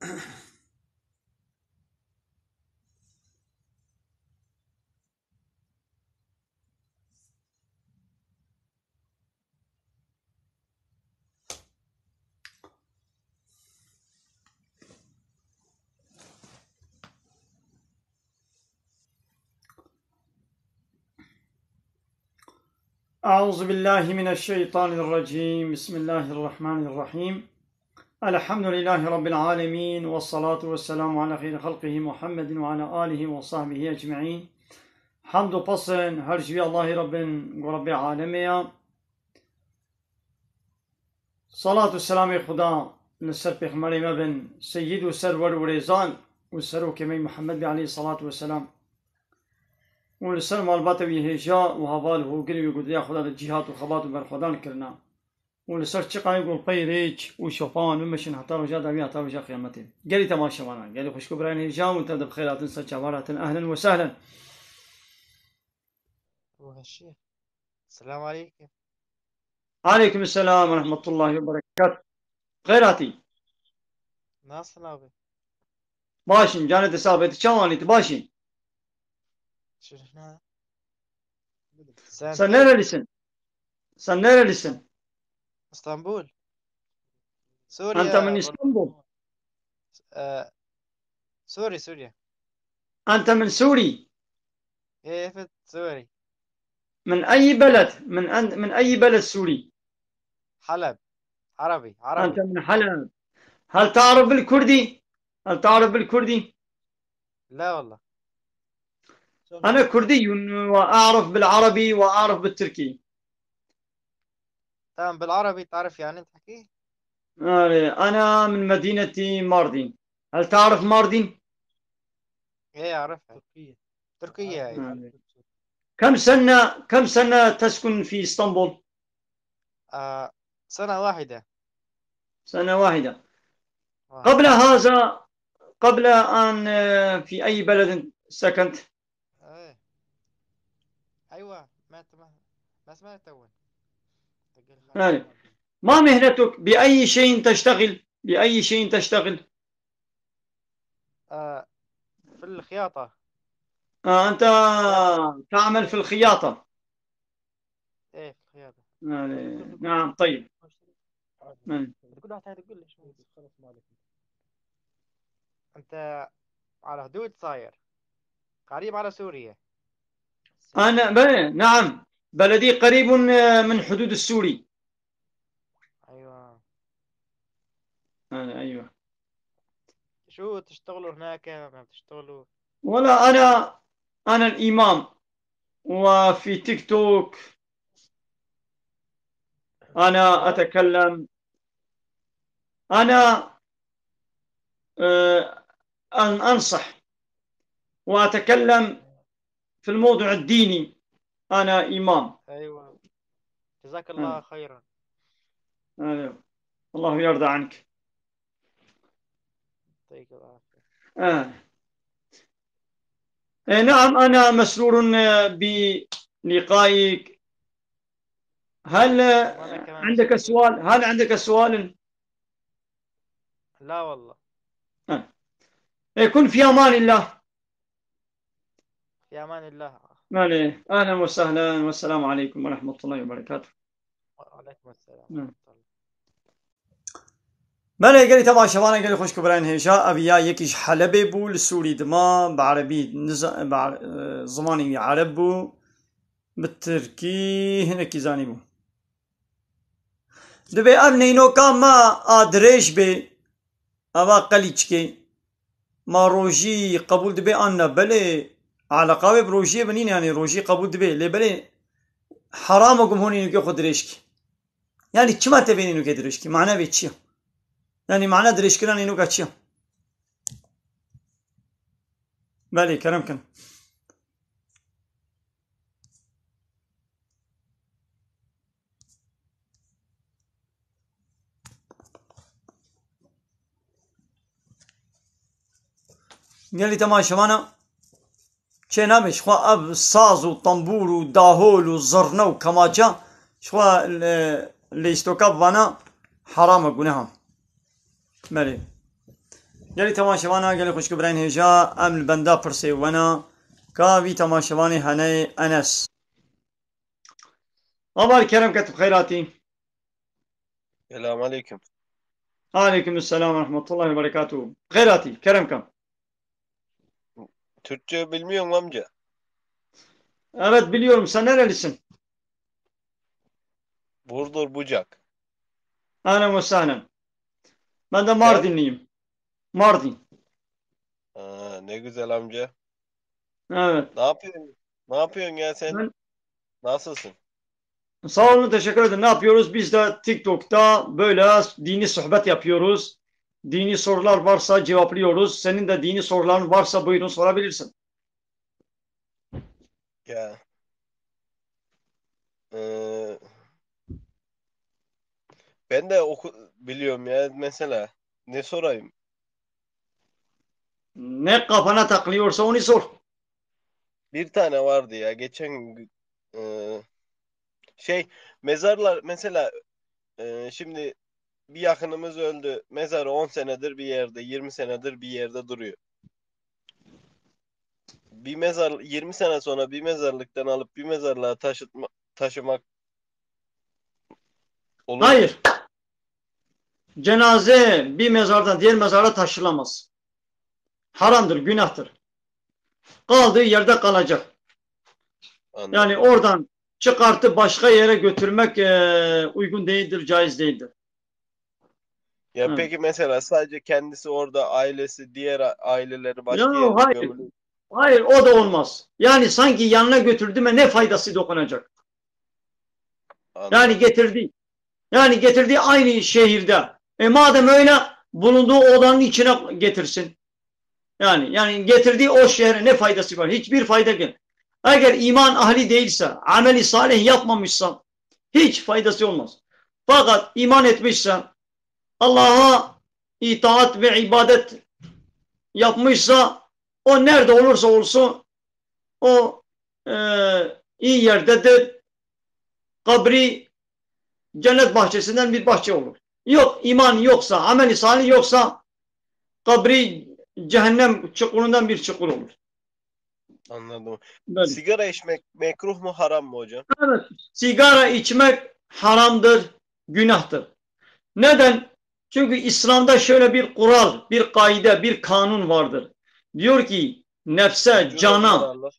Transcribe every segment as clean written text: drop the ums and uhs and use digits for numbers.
أعوذ بالله من الشيطان الرجيم. بسم الله الرحمن الرحيم. الحمد لله رب العالمين، والصلاة والسلام على خير خلقه محمد وعلى آله وصحبه أجمعين. حمد و پسن هر جوی الله رب عالمیا. صلاة و سلام خدا لسر پیغمبر ما بن سید و سرور و ریزان و سرو کمی محمد علیه الصلاة والسلام ولسر مالبات ويهجا وهوال وقري وقد يا خدا الجهات وخبات وبرخدان كرنا ولسر چقا يقول قيريج وشوفان ومشن حتى رجا دابي حتى رجا قيامته قالي تماشى وانا قالي خوش كبرين هجا وانت بخيرات سجاورات. اهلا وسهلا. وهالشيخ السلام عليكم. عليكم السلام ورحمة الله وبركاته. خيراتي ناصر abi. باشين جانت سابت شواني تباشين شنو سنرلسن اسطنبول سوريا. أنت من اسطنبول؟ سوريا. أنت من سوري؟ كيف سوري؟ من أي بلد؟ من أي بلد سوري؟ حلب. عربي. أنت من حلب. هل تعرف بالكردي؟ لا والله. أنا كردي وأعرف بالعربي وأعرف بالتركي. تمام بالعربي تعرف يعني تحكي؟ أنا من مدينة ماردين. هل تعرف ماردين؟ ايه اعرفها. تركيا ايه. كم سنة تسكن في اسطنبول؟ سنة واحدة. سنة واحدة. قبل أن في أي بلد سكنت؟ ايه ايوه ما سمعت اول. ما مهنتك؟ بأي شيء تشتغل؟ في الخياطة. أنت تعمل في الخياطة. ايه في الخياطة. نعم طيب. كل واحد تقول لي شو خلص مالك. انت على حدود صاير قريب على سوريا. نعم بلدي قريب من حدود السوري. ايوه. أيوة. شو تشتغلوا هناك؟ ما بتشتغلوا؟ ولا أنا الإمام، وفي تيك توك أنا أتكلم. أنا أن أنصح وأتكلم في الموضوع الديني. أنا إمام. ايوه جزاك الله خيرا. الله يرضى عنك. يعطيك العافية. نعم أنا مسرور بلقائك. هل عندك سؤال؟ لا والله. كن في أمان الله. في أمان الله. أهلا وسهلا والسلام عليكم ورحمة الله وبركاته. وعليكم السلام. بله گلی تمام شبانه گلی خوش کبران هیجا ابیا یکیش حلبه بو لسوری دما بعربی زمانی عرب بو بالترکی هنکی زانی بو دبی اب نینو کام ما آدرش به اوا قلیچ که ما روجی قبول دبی آننا بله علاقه بروجی بنین یعنی روجی قبول دبی لی بله حرام گم هونینو که خود درشکی یعنی چما تبینینو که درشکی معنی به چیه؟ يعني معناه دريش كلان إنه قاتشيا. بالي كلام كان. قال لي تمام شمانا شيء نامش خوا أب صاز وطنبور وداهول وزرنا وكماجا شوا اللي استوكاب وانا حرام أقولهم. بله گلی تماشاوانا گلی خوشک برین هجا امل بنده پرسی ونا کاوی تماشاوانی هنه انس أبا الكرم كتب خيراتي. Selamun aleyküm. عليكم السلام ورحمة الله وبركاته. خيراتي كرمكم. Türkçe bilmiyorum amca. Evet biliyorum, sen nerelisin? Burdur Bucak. Ahlen ve sahlen. Ben de Sen? Mardinliyim. Mardin. Ne güzel amca. Evet. Ne yapıyorsun? Ne yapıyorsun ya sen? Ben, Nasılsın? sağ olun, teşekkür ederim. Ne yapıyoruz? Biz de TikTok'ta böyle dini sohbet yapıyoruz. Dini sorular varsa cevaplıyoruz. Senin de dini soruların varsa buyurun sorabilirsin. Ya e, ben de biliyorum ya mesela. Ne sorayım? Ne kafana takılıyorsa onu sor. Bir tane vardı ya geçen gün, şey mezarlar mesela şimdi bir yakınımız öldü. Mezarı 10 senedir bir yerde, 20 senedir bir yerde duruyor. Bir mezar 20 sene sonra bir mezarlıktan alıp bir mezarlığa taşımak olur mu? Hayır. Cenaze bir mezardan diğer mezara taşılamaz. Haramdır, günahtır. Kaldığı yerde kalacak. Yani Anladım. oradan çıkartıp başka yere götürmek uygun değildir, caiz değildir. Ya Evet. peki mesela sadece kendisi orada ailesi diğer aileleri Ya başka yerde hayır, gömülü. hayır o da olmaz. Yani sanki yanına götürdüğüme ne faydası dokunacak? Yani Anladım. getirdi. Yani getirdiği aynı şehirde. Madem öyle bulunduğu odanın içine getirsin. Yani getirdiği o şehre ne faydası var? Hiçbir fayda yok. Eğer iman ahli değilse, ameli salih yapmamışsa hiç faydası olmaz. Fakat iman etmişse, Allah'a itaat ve ibadet yapmışsa, o nerede olursa olsun o e, iyi yerdedir. Kabri cennet bahçesinden bir bahçe olur. Yok iman yoksa, ameli salih yoksa kabri cehennem çukurundan bir çukur olur. Anladım. Böyle. Sigara içmek mekruh mu haram mı hocam? Evet, sigara içmek haramdır, günahtır. Neden? Çünkü İslam'da şöyle bir kural, bir kaide, bir kanun vardır. Diyor ki nefse, Vücuda cana, zararlı.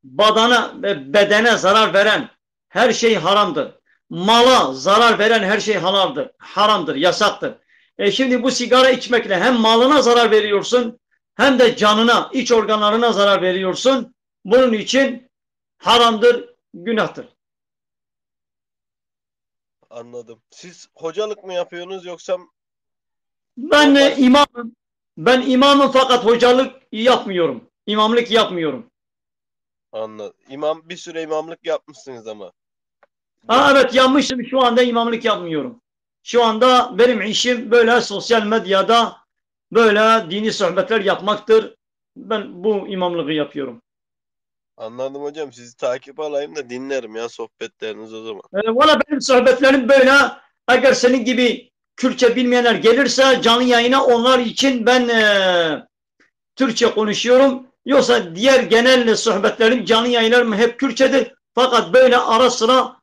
badana ve bedene zarar veren her şey haramdır. Mala zarar veren her şey halaldır, haramdır, yasaktır. Şimdi bu sigara içmekle hem malına zarar veriyorsun hem de canına, iç organlarına zarar veriyorsun. Bunun için haramdır, günahtır. Anladım. Siz hocalık mı yapıyorsunuz yoksa Ben normal? imamım. Ben imamım fakat hocalık yapmıyorum. İmamlık yapmıyorum. Anladım. Bir süre imamlık yapmışsınız ama. Evet yanmışım. Şu anda imamlık yapmıyorum. Şu anda benim işim böyle sosyal medyada böyle dini sohbetler yapmaktır. Ben bu imamlığı yapıyorum. Anladım hocam. Sizi takip alayım da dinlerim ya sohbetleriniz o zaman. Valla benim sohbetlerim böyle. Eğer senin gibi Kürtçe bilmeyenler gelirse canlı yayına onlar için ben Türkçe konuşuyorum. Yoksa diğer genel sohbetlerim, canlı yayınlarım hep Kürtçedir. Fakat böyle ara sıra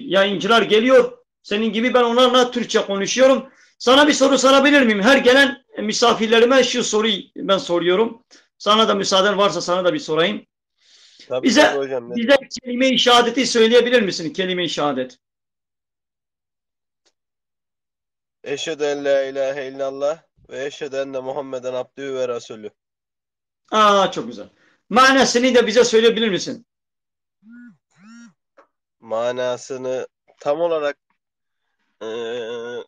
yayıncılar geliyor. Senin gibi ben onlarla Türkçe konuşuyorum. Sana bir soru sorabilir miyim? Her gelen misafirlerime şu soruyu ben soruyorum. Sana da müsaaden varsa sana da bir sorayım. Tabii tabii Bize hocam. Ne bize demek? kelime-i şehadeti söyleyebilir misin? Kelime-i şehadet. Eşhedü en la ilahe illallah ve eşhedü enne Muhammeden abdühü ve resulü. Çok güzel. Manasını da bize söyleyebilir misin? Manasını tam olarak eee,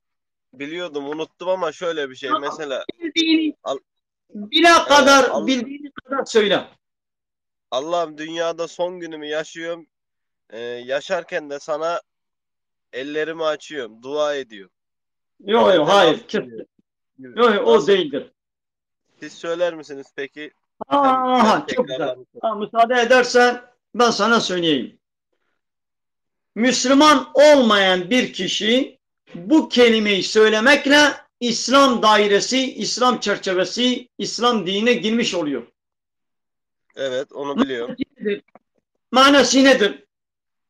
biliyordum unuttum ama şöyle bir şey. Mesela Bildiğini, Al- eee, bildiğini kadar söyle. Allah'ım dünyada son günümü yaşıyorum. Yaşarken de sana ellerimi açıyorum. Dua ediyorum. Yok yok Benden af hayır. diliyorum gibi. Yok yok o Nasıl? değildir. Siz söyler misiniz peki? Hem ben Aha çok güzel. tekrarlamış Müsaade edersen ben sana söyleyeyim. Müslüman olmayan bir kişi bu kelimeyi söylemekle İslam dairesi, İslam çerçevesi, İslam dinine girmiş oluyor. Evet, onu biliyorum. Manası nedir?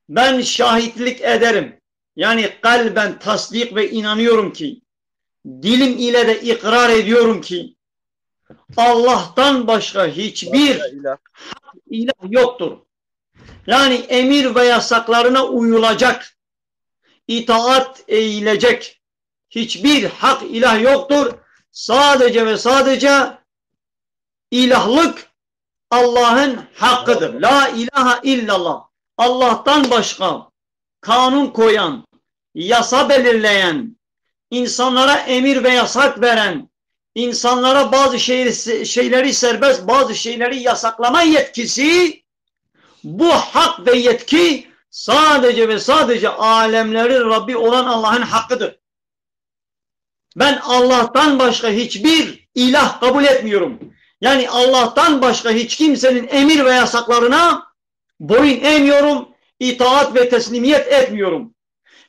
Ben şahitlik ederim. Yani kalben tasdik ve inanıyorum ki, dilim ile de ikrar ediyorum ki, Allah'tan başka Başka hiçbir ilah. ilah yoktur. Yani emir ve yasaklarına uyulacak, itaat eğilecek hiçbir hak ilah yoktur. Sadece ve sadece ilahlık Allah'ın hakkıdır. La ilahe illallah. Allah'tan başka kanun koyan, yasa belirleyen, insanlara emir ve yasak veren, insanlara bazı şeyleri serbest, bazı şeyleri yasaklama yetkisi, bu hak ve yetki sadece ve sadece alemlerin Rabbi olan Allah'ın hakkıdır. Ben Allah'tan başka hiçbir ilah kabul etmiyorum. Yani Allah'tan başka hiç kimsenin emir ve yasaklarına boyun eğmiyorum, itaat ve teslimiyet etmiyorum.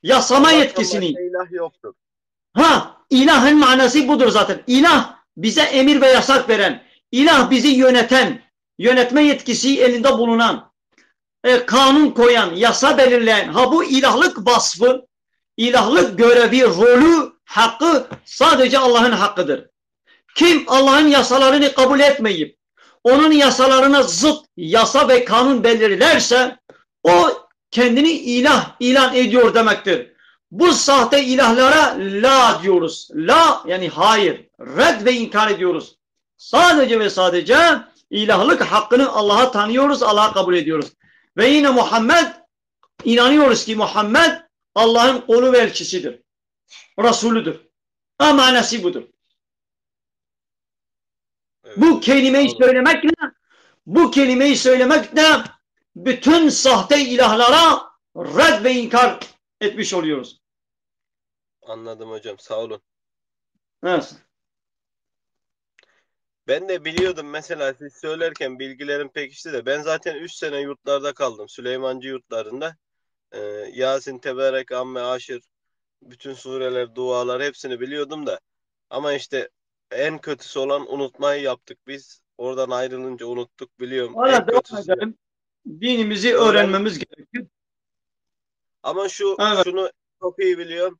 Yasama Allah'tan yetkisini, başka ilah yoktur. ilahın manası budur zaten. İlah bize emir ve yasak veren, ilah bizi yöneten, yönetme yetkisi elinde bulunan, kanun koyan, yasa belirleyen, bu ilahlık vasfı, ilahlık görevi, rolü, hakkı sadece Allah'ın hakkıdır. Kim Allah'ın yasalarını kabul etmeyip, onun yasalarına zıt yasa ve kanun belirlerse, o kendini ilah ilan ediyor demektir. Bu sahte ilahlara la diyoruz. La yani hayır, red ve inkar ediyoruz. Sadece ve sadece ilahlık hakkını Allah'a tanıyoruz, Allah'a kabul ediyoruz. Ve yine inanıyoruz ki Muhammed Allah'ın kulu ve elçisidir. Resulüdür. Manası budur. Evet. Bu kelimeyi söylemekle bütün sahte ilahlara red ve inkar etmiş oluyoruz. Anladım hocam. Sağ olun. Evet. Ben de biliyordum, mesela siz söylerken bilgilerim pekişti de ben zaten 3 sene yurtlarda kaldım. Süleymancı yurtlarında. Ee, Yasin, Teberek, Amme, Aşır, bütün sureler, dualar hepsini biliyordum da. Ama işte en kötüsü olan unutmayı yaptık biz. Oradan ayrılınca unuttuk, biliyorum. En Hala devam kötüsü edelim. Dinimizi öğren öğrenmemiz gerekiyor. ama Evet. şunu çok iyi biliyorum.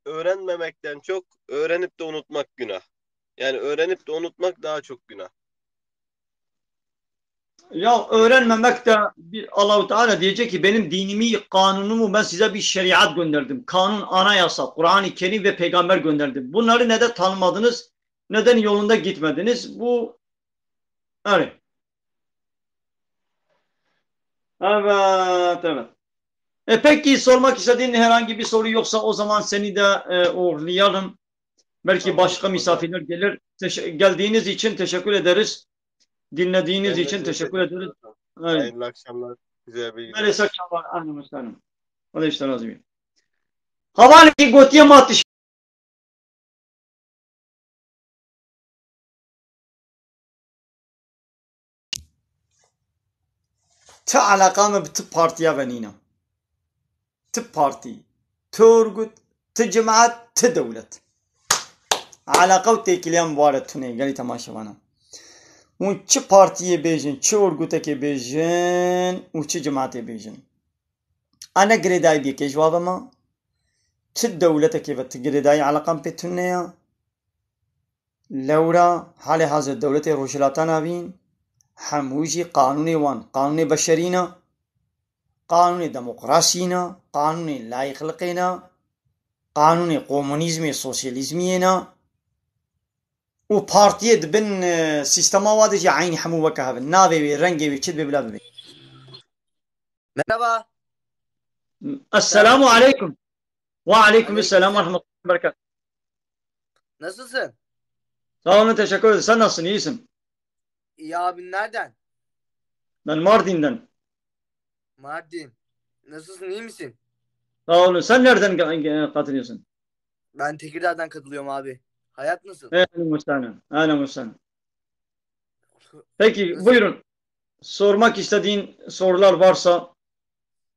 Öğrenmemekten çok öğrenip de unutmak günah. Yani öğrenip de unutmak daha çok günah. Ya öğrenmemek de Allah-u Teala diyecek ki benim dinimi, kanunumu ben size bir şeriat gönderdim. Kanun, anayasa, Kur'an-ı Kerim ve peygamber gönderdim. Bunları neden tanımadınız? Neden yolunda gitmediniz? Bu evet. Evet, evet. Peki sormak istediğin herhangi bir soru yoksa o zaman seni de uğurlayalım. Belki Tamam başka hocam. misafirler gelir. Geldiğiniz için teşekkür ederiz. Dinlediğiniz Ben de için size teşekkür teşekkür ederiz. ederim. Evet. Hayırlı akşamlar. Güzel bilgiler Melisa için. Çavar. Ahlan ve sahlan. Allah işler razı olsun. Havale ki gotiye matış. Tı alakamı tı partiye venina. Tı parti. Tı örgüt. Tı cemaat. Tı devlet. Alakav tekilem var tune. Geli tamaşa bana. اون چه پارتیه بیجن چه ارگوتکه بیجن و چه جماعته بیجن انا گریدای بیکه جواب ما چه دولتکه و تگریدای علاقم پیتونه یا لورا حال حاضر دولت روشلاتان آوین هموجی قانون وان قانون بشرینا قانون دموقراسینا قانون لایخلقینا قانون قومونیزمی سوسیالیزمینا و partiye dibin sistema vadeci aynı hamu vaka havin navevi rengevi çidbe bila bibi. Merhaba. Esselamu aleyküm. Ve aleyküm selam ve Aleykümselam. rahmetullahi ve berekat. Nasılsın? Sağ olun teşekkür ederim. Sen nasılsın? İyisin. İyi abin nereden? Ben Mardin'den. Mardin. Nasılsın, iyi misin? Sağ olun. Sen nereden katılıyorsun? Ben Tekirdağ'dan katılıyorum abi. Hayat nasıl? Ehlen ve sehlen. Ehlen ve sehlen. Peki Nasıl? buyurun. Sormak istediğin sorular varsa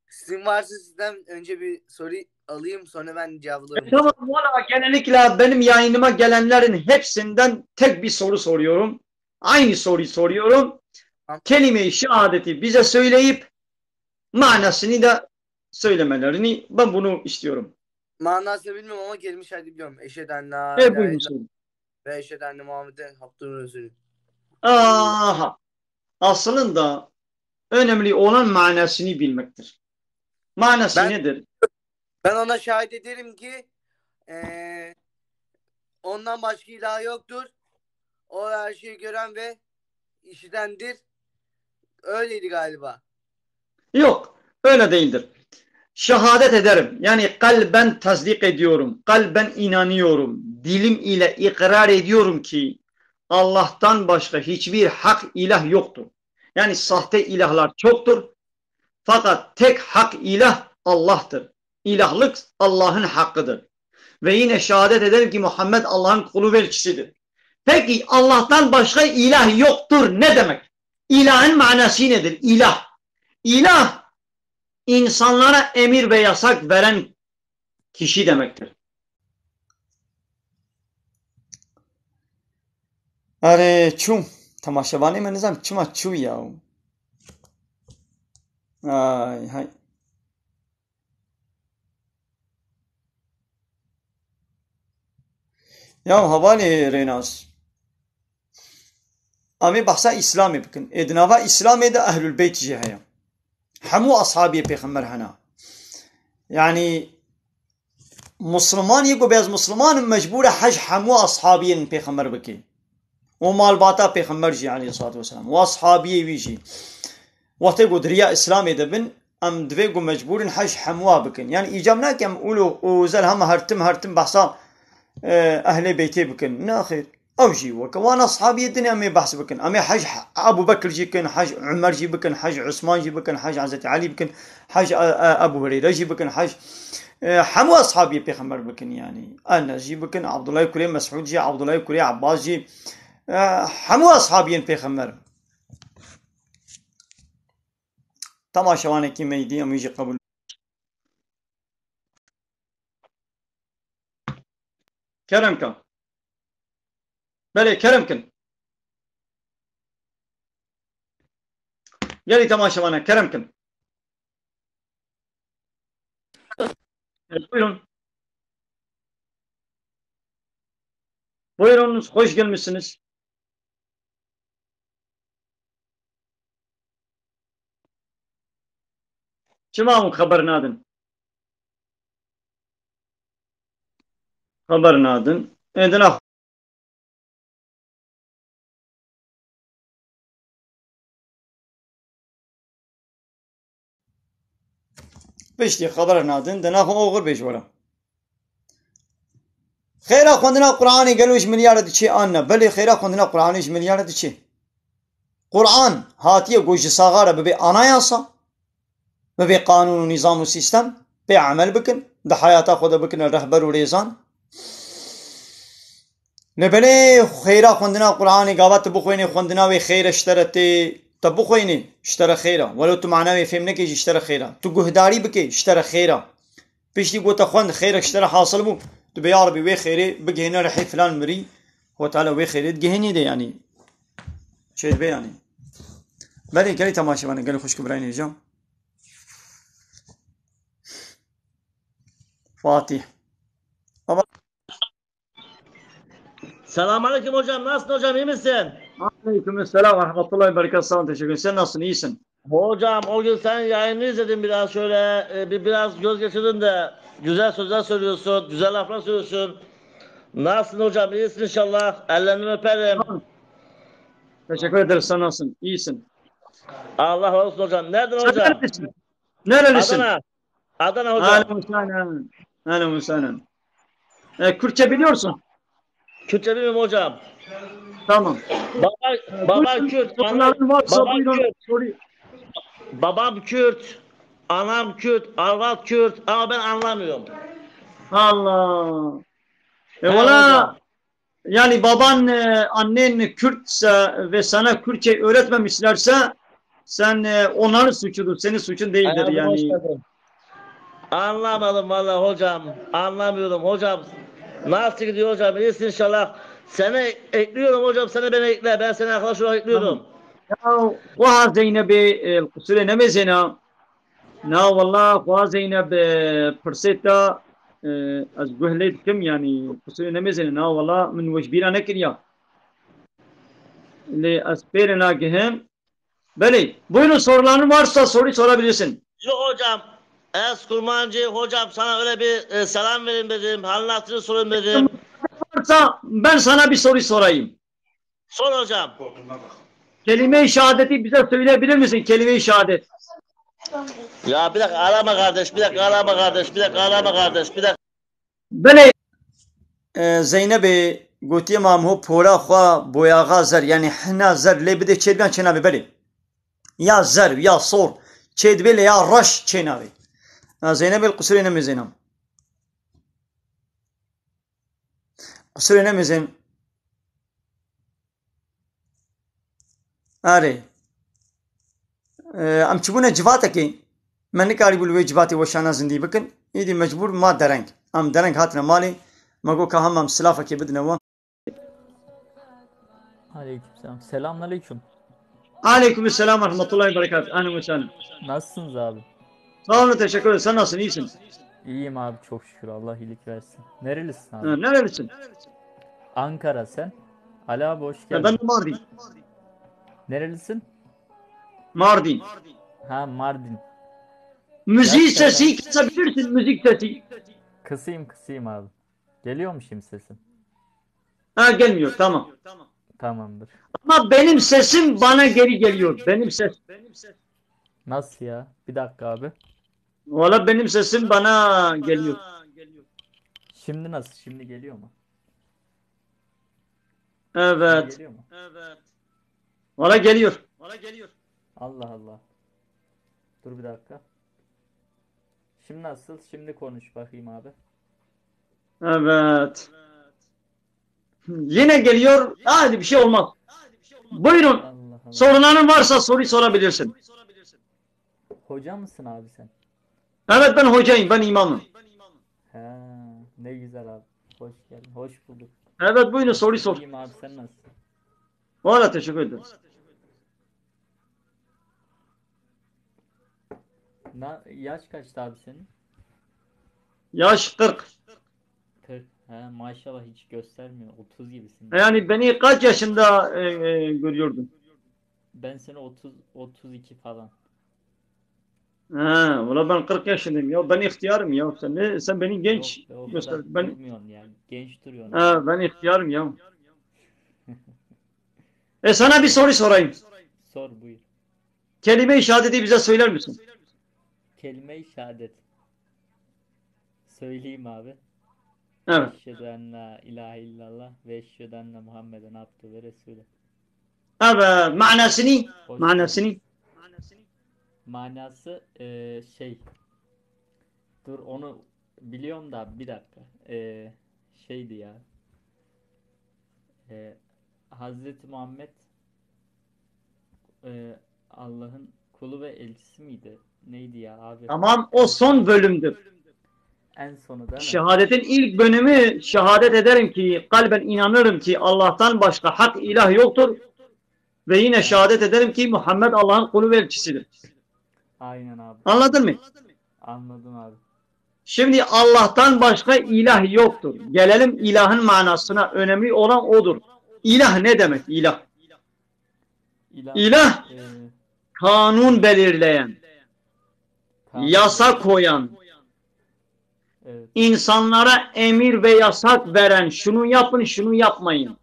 Sizin varsa sizden önce bir soru alayım, sonra ben cevaplarım. Tamam, valla genellikle benim yayınıma gelenlerin hepsinden tek bir soru soruyorum. Aynı soruyu soruyorum. Tamam. Kelime-i şehadeti bize söyleyip manasını da söylemelerini, ben bunu istiyorum. Manasını bilmiyorum ama kelime şahidi biliyorum. Eşhedü en la ilahe Buyurun illallah söyleyin. ve eşhedü enne Muhammeden abdühü resulü. Aha. Aslında önemli olan manasını bilmektir. Manası Ben nedir? ben ona şahit ederim ki ondan başka ilah yoktur. O her şeyi gören ve işitendir. Öyleydi galiba. Yok, öyle değildir. Şehadet ederim. Yani kalben tasdik ediyorum. Kalben inanıyorum. Dilim ile ikrar ediyorum ki Allah'tan başka hiçbir hak ilah yoktur. Yani sahte ilahlar çoktur. Fakat tek hak ilah Allah'tır. İlahlık Allah'ın hakkıdır. Ve yine şehadet ederim ki Muhammed Allah'ın kulu ve elçisidir. Peki Allah'tan başka ilah yoktur ne demek? İlahın manası nedir? İlah. İlah insanlara emir ve yasak veren kişi demektir. अरे छू तमाशाबानी में निजाम चुमा छू याओ ay hay ya havale renas ami bahsa İslam'ı bakın ednava İslam'ı da ehlül beyt cihaya hamu ashabi peygamber hana yani Müslüman yeko beyaz Müslüman mecbur hac hamu ashabiyin peygamber baki o malbata peygamber ji aleyhissalatu vesselam ve ashabiye vici وقتی گو دریا اسلامی دبن ام دوی گو مجبورن حج حموا بکن یعنی ایجاب نکم اولو اوزل هم هرتم بحثا اهل بیتی بکن نه خیر او جی وکا وانا اصحابی الدنيا امي بحث بکن امي حج ابو بكر جي بکن حج عمر جي بکن حج عثمان جي بکن حج حضرت علي بکن حج ابو هريره جي بکن حج حموا اصحابي پیغمبر بکن يعني انس جي بکن عبد الله كريم مسعود جي عبد الله كريم عباس جي حموا اصحابي پیغمبر تماشاوانه کی میدی امیجی قبول کرم کن بله کرم کن گلی تماشاوانه کرم کن buyurun buyurunuz hoş gelmişsiniz Çimamın haber nadın? Haber nadın? Edina. Beşli haber nadın? Dena oğur beş vara. Khayra khondina Kur'an'ı gelmiş milyar diçi anne. Beli khayra khondina Kur'an'ı milyar diçi. Kur'an hatiye goji sagara be anayasa ve be kanun nizam sistem be amel bikin. De hayata khoda bikin rehber u rezan. Nebele khayra khondina Kur'an'ı gavat bu khoyne khondina ve khayra iştereti tabu khoyne iştera khayra. Velo tu mana ve femne ki iştera khayra. Tu guhdari bike iştera khayra. Pişti gota khond khayra iştera hasıl bu. Tu be arabi ve khayre bigehne rahi falan mri. Ho taala ve khayre gehni de yani. Şey be yani. بله گلی تماشا بانه گلی خوش کبرای نیجام Fatih Baba Selamünaleyküm hocam. Nasılsın hocam? İyi misin? Aleykümselam ve rahmetullahi ve berekatuhu. Teşekkür ederim. Sen nasılsın? İyisin? Hocam o gün sen yayını izledim biraz şöyle biraz göz geçirdin de güzel sözler söylüyorsun, güzel laflar söylüyorsun. Nasılsın hocam? İyisin inşallah. Ellerinden öperim. Teşekkür ederiz. Sen nasılsın? İyisin. Allah razı olsun hocam. Nereden Sen hocam? neredesin? Nerelisin? Adana. Adana hocam. Aleykümselam. Aleykümselam. Kürtçe biliyorsun. Kürtçe bilmiyorum hocam. Tamam. Baba Kürt. Soruların varsa Baba buyurun. Kürt. Soruyu. Babam Kürt. Anam Kürt. Arvat Kürt. Ama ben anlamıyorum. Allah. Ha, Valla hocam. yani baban annen Kürtse ve sana Kürtçe öğretmemişlerse Sen onların suçudur. Senin suçun değildir Hayatım hoş yani. geldin. Anlamadım vallahi hocam. Anlamıyorum hocam. Nasıl gidiyor hocam? İyisin inşallah. Seni ekliyorum hocam. Seni beni ekle. Ben seni arkadaş olarak ekliyorum. Ya Kuha Zeynep kusura nemezena. Na valla Kuha Zeynep perseta az guhlet kim yani kusura nemezena. Na valla min vecbira nekriya. Le asperina gehem. Beli buyurun soruların varsa soru sorabilirsin. Yok hocam. Kurmancı hocam sana öyle bir selam vereyim dedim. Halini hatırını sorayım dedim. Varsa ben sana bir soru sorayım. Sor hocam. Kelime-i şehadeti bize söyleyebilir misin? Kelime-i şehadet. Ya bir dakika arama kardeş. Bir dakika arama kardeş. Bir dakika arama kardeş. Bir dakika. Bele Zeynep gotiye mamhu pora xwa boyağa zer yani hna zer le bide çedben çenabe bele. Ya zer ya sor çedbele ya raş çenabe. Zeynep el kusure ne mezenam. Kusure ne mezen. Are. Am çubuna civataki من نکاری بول وجباتی و شانا زندگی بکن ایدی مجبور ما درنگ ام درنگ هاتنا مالی مگو که هم سلافه که بدنه و Aleykümselam. Selamünaleyküm. Aleykümselam ve rahmetullahi ve berekatuhu. Ahlen ve sahlen. Nasılsınız abi? Sağ olun, teşekkür ederim. Sen nasılsın? İyisin? İyiyim abi çok şükür. Allah iyilik versin. Nerelisin abi? Nerelisin? Ankara sen. Ali abi hoş geldin. Ben de Mardin. Nerelisin? Mardin. Ha Mardin. Müzik Gerçekten. sesi kısabilirsin, müzik sesi. Kısayım abi. Geliyor mu şimdi sesim? Ha gelmiyor, tamam. Tamamdır. Ama benim sesim bana geri geliyor. Benim ses. Nasıl ya? Bir dakika abi. Valla benim sesim bana geliyor. Şimdi nasıl? Şimdi geliyor mu? Evet. Şimdi geliyor mu? Valla geliyor. Allah Allah. Dur bir dakika. Şimdi nasıl? Şimdi konuş bakayım abi. Evet. Yine geliyor. Hadi bir şey olmaz. Buyurun. Allah Allah. Sorunların varsa soru sorabilirsin. Hoca mısın abi sen? Evet ben hocayım, ben imamım. Ha, ne güzel abi. Hoş geldin. Hoş bulduk. Evet buyurun soru sor. İyiyim abi sen nasılsın? Valla teşekkür ederiz. Yaş kaçtı abi senin? Yaş 40. 40. He, maşallah hiç göstermiyor. 30 gibisin. Yani beni kaç yaşında görüyordun? Ben seni 32 falan. Ha, valla ben 40 yaşındayım ya. Ben ihtiyarım ya. Sen beni genç Yok be, o göster. kadar durmuyorsun yani. Genç duruyorsun. Ha, ben ihtiyarım ya. Sana bir soru sorayım. Sor buyur. Kelime-i şehadeti bize söyler misin? Kelime-i şehadet. Söyleyeyim abi. Evet. Eşhedü en la ilahe illallah ve eşhedü enne Muhammeden abdü ve resulü. Evet. Manasını? Hoş Manasını? Manası şey. Dur onu biliyorum da bir dakika. Şeydi ya. Hazreti Muhammed Allah'ın kulu ve elçisi miydi? Neydi ya abi? Tamam o son bölümdür. En sonu değil mi? Şehadetin ilk bölümü şehadet ederim ki kalben inanırım ki Allah'tan başka hak ilah yoktur. Ve yine şehadet ederim ki Muhammed Allah'ın kulu ve elçisidir. Aynen abi. Anladın mı? Anladım abi. Şimdi Allah'tan başka ilah yoktur. Gelelim ilahın manasına. Önemli olan odur. İlah ne demek? İlah. İlah kanun belirleyen, yasa koyan, evet. insanlara emir ve yasak veren, şunu yapın, şunu yapmayın.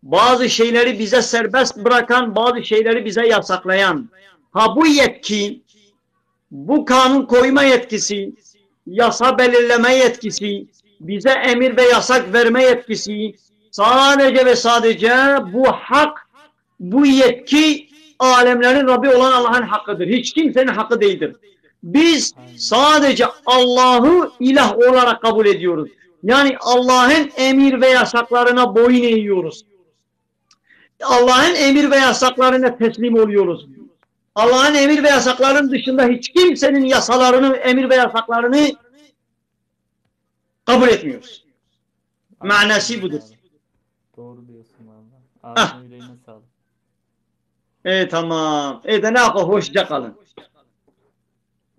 Bazı şeyleri bize serbest bırakan, bazı şeyleri bize yasaklayan. Ha bu yetki, bu kanun koyma yetkisi, yasa belirleme yetkisi, bize emir ve yasak verme yetkisi, sadece ve sadece bu hak, bu yetki alemlerin Rabbi olan Allah'ın hakkıdır. Hiç kimsenin hakkı değildir. Biz sadece Allah'ı ilah olarak kabul ediyoruz. Yani Allah'ın emir ve yasaklarına boyun eğiyoruz. Allah'ın emir ve yasaklarına teslim oluyoruz. Allah'ın emir ve yasaklarının dışında hiç kimsenin yasalarını, emir ve yasaklarını kabul etmiyoruz. Manası Aferin budur. abi. Doğru diyorsun valla. Ah, Ağzına yüreğine sağlık. tamam. De ne yapalım? Hoşça kalın.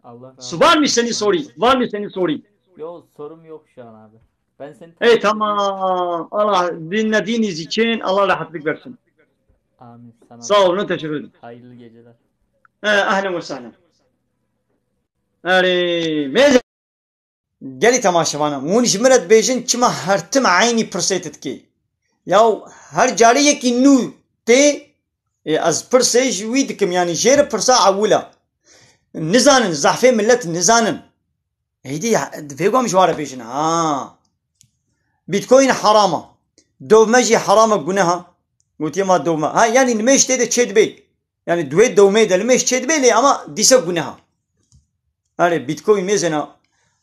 Allah razı Var mı olsun. seni sorayım? Var mı seni sorayım? Yok, sorum yok şu an abi. Ben seni takip ediyorum. Tamam. Allah dinlediğiniz için Allah rahatlık versin. Amin. Sana Sağ da olun. Teşekkür ederim. hayırlı geceler. Ahlen ve sahlen. ماذا قالي تماشوانا مون جمرت بيجن كما هرتم عيني برسيتت كي ياو هر جارية كي نو تي از برسيج ويدكم يعني جير برسا عولا نزانن زحفي ملت نزانن هيدي فيقوم جوارة بيجن بيتكوين حرامة دومجي حرامة قناها قلت ما دوما يعني نميش تيدا تشيد بي يعني دويت دومي دا نميش تشيد بي لي اما ديسا قناها بیتکوین میزنه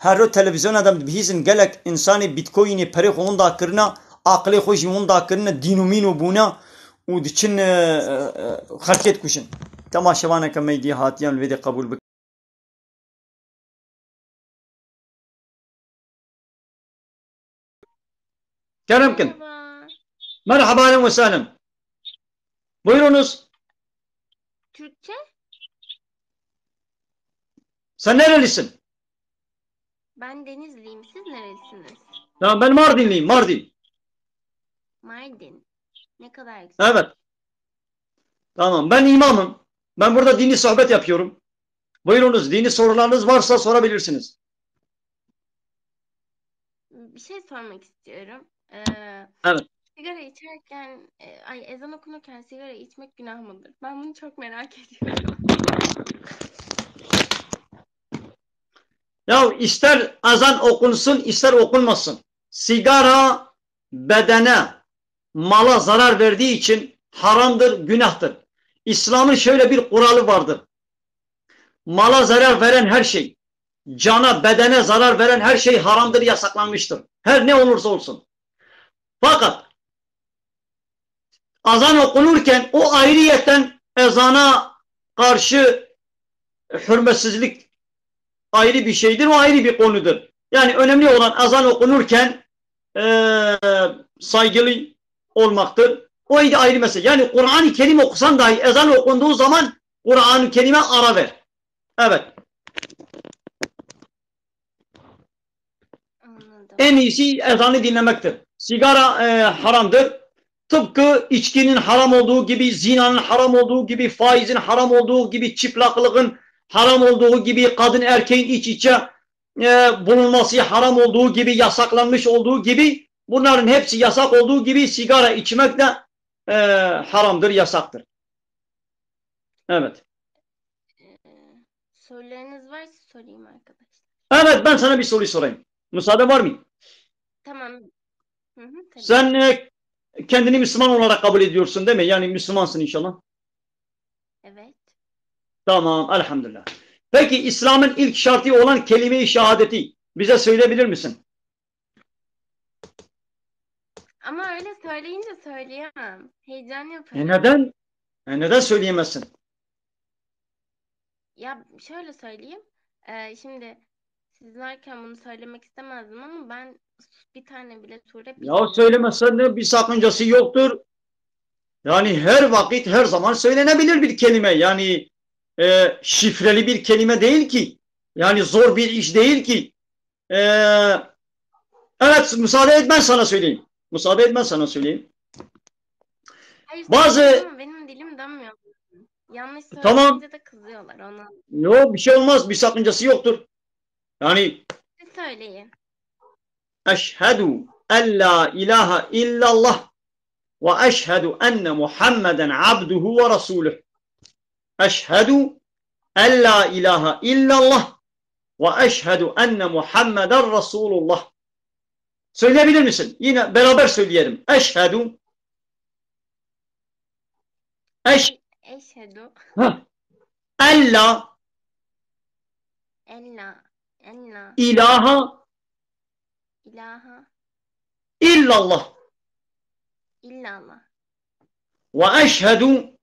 هر رو تلویزیون آدم بهیزن گلک انسانی بیتکوینی پری خون دا کرنا عقلی خوشی اون دا کرنا دینو مینو بونا و دچن خرکت کشن تماشاوانه که میدی هاتیان ویدی قبول بک Keremkin. Merhaba. Merhaba aleykum ve sellem. Buyurunuz. Türkçe? Sen nerelisin? Ben Denizliyim. Siz nerelisiniz? Tamam ben Mardinliyim. Mardin. Mardin. Ne kadar güzel. Evet. Tamam ben imamım. Ben burada dini sohbet yapıyorum. Buyurunuz dini sorularınız varsa sorabilirsiniz. Bir şey sormak istiyorum. Evet. Sigara içerken, ezan okunurken sigara içmek günah mıdır? Ben bunu çok merak ediyorum. Ya ister azan okunsun ister okunmasın. Sigara bedene, mala zarar verdiği için haramdır, günahtır. İslam'ın şöyle bir kuralı vardır. Mala zarar veren her şey, cana, bedene zarar veren her şey haramdır, yasaklanmıştır. Her ne olursa olsun. Fakat azan okunurken o ayrıyetten ezana karşı hürmetsizlik ayrı bir şeydir, o ayrı bir konudur. Yani önemli olan azan okunurken saygılı olmaktır. O ayrı mesele. Yani Kur'an-ı Kerim okusan dahi ezan okunduğu zaman Kur'an-ı Kerim'e ara ver. Evet. Anladım. En iyisi ezanı dinlemektir. Sigara haramdır. Tıpkı içkinin haram olduğu gibi, zinanın haram olduğu gibi, faizin haram olduğu gibi, çıplaklığın haram olduğu gibi, kadın erkeğin iç içe bulunması haram olduğu gibi, yasaklanmış olduğu gibi, bunların hepsi yasak olduğu gibi sigara içmek de haramdır, yasaktır. Evet. Sorularınız varsa sorayım arkadaşlar. Evet ben sana bir soru sorayım. Müsaade var mı? Tamam. Tabii. Sen kendini Müslüman olarak kabul ediyorsun değil mi? Yani Müslümansın inşallah. Evet. Tamam, elhamdülillah. Peki İslam'ın ilk şartı olan kelime-i şehadeti bize söyleyebilir misin? Ama öyle söyleyince söyleyemem. Heyecan yaparım. Neden? Neden söyleyemezsin? Ya şöyle söyleyeyim. Şimdi siz varken bunu söylemek istemezdim ama ben bir tane bile sure Ya bilmiyorum. söylemezsen de bir sakıncası yoktur. Yani her vakit, her zaman söylenebilir bir kelime. Yani şifreli bir kelime değil ki. Yani zor bir iş değil ki. Evet, müsaade et ben sana söyleyeyim. Müsaade et ben sana söyleyeyim. Hayır, Bazı- söyleyeyim ama benim dilim dönmüyor. Yanlış Tamam. söyleyince de kızıyorlar ona. Yok bir şey olmaz. Bir sakıncası yoktur. Yani Siz söyleyin. eşhedü en la ilahe illallah ve eşhedü enne Muhammeden abduhu ve resuluh. Eşhedü en la ilahe illallah ve eşhedü enne Muhammeden Resulullah. Söyleyebilir misin? Yine beraber söyleyelim. Eşhedü Eşhedü en la enla ilahe ilaha illallah illallah ve eşhedü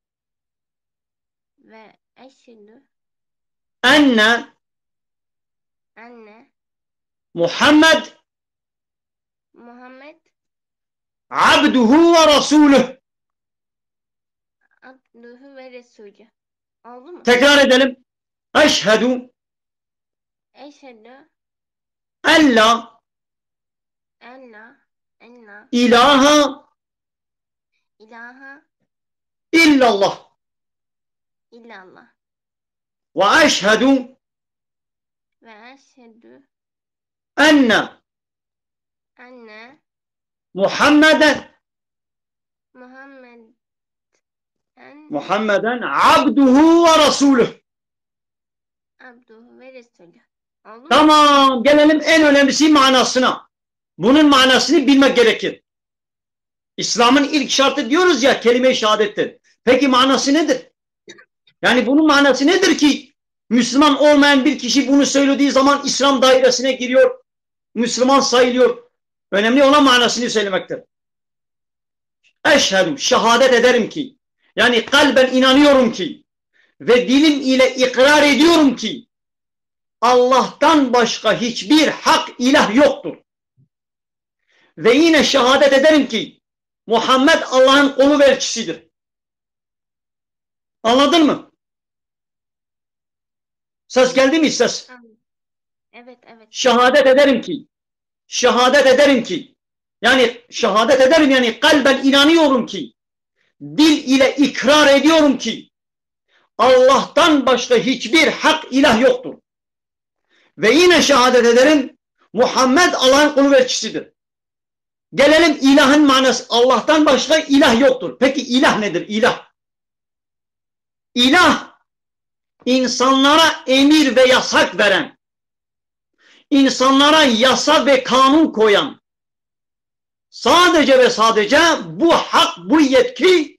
ve Eşhedü enne enne Muhammed Muhammed abduhu ve rasuluh. abdühü ve resulü. Oldu mu? Tekrar edelim. Eşhedü Eşhedü en la enna ilahe ilaha illallah illallah ve eşhedü ve eşhedü enne enne Muhammeden Muhammeden abduhu ve rasuluh. abdühü ve resulü. Oldu mu? Tamam, gelelim en önemlisi manasına. Bunun manasını bilmek gerekir. İslam'ın ilk şartı diyoruz ya, kelime-i şehadettir. Peki manası nedir? Yani bunun manası nedir ki Müslüman olmayan bir kişi bunu söylediği zaman İslam dairesine giriyor, Müslüman sayılıyor. Önemli olan manasını söylemektir. Eşhedü, şehadet ederim ki, yani kalben inanıyorum ki ve dilim ile ikrar ediyorum ki Allah'tan başka hiçbir hak ilah yoktur. Ve yine şehadet ederim ki Muhammed Allah'ın kulu ve elçisidir. Anladın mı? Ses geldi mi ses? Evet. Şehadet ederim ki yani şehadet ederim, yani kalben inanıyorum ki, dil ile ikrar ediyorum ki Allah'tan başka hiçbir hak ilah yoktur. Ve yine şehadet ederim Muhammed Allah'ın kulu ve elçisidir. Gelelim ilahın manası. Allah'tan başka ilah yoktur. Peki ilah nedir? İlah. İlah, insanlara emir ve yasak veren, insanlara yasa ve kanun koyan, sadece ve sadece bu hak, bu yetki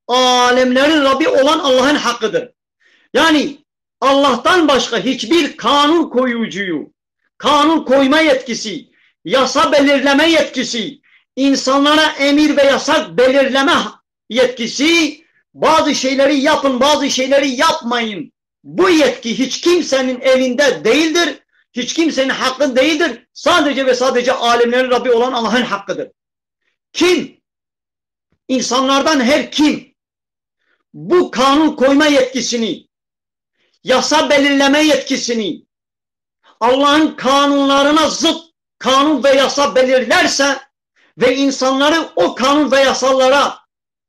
alemlerin Rabbi olan Allah'ın hakkıdır. Yani Allah'tan başka hiçbir kanun koyucuyu, kanun koyma yetkisi, yasa belirleme yetkisi, insanlara emir ve yasak belirleme yetkisi, bazı şeyleri yapın, bazı şeyleri yapmayın, bu yetki hiç kimsenin elinde değildir, hiç kimsenin hakkı değildir. Sadece ve sadece alemlerin Rabbi olan Allah'ın hakkıdır. Kim? İnsanlardan her kim bu kanun koyma yetkisini, yasa belirleme yetkisini, Allah'ın kanunlarına zıt kanun ve yasa belirlerse ve insanları o kanun ve yasalara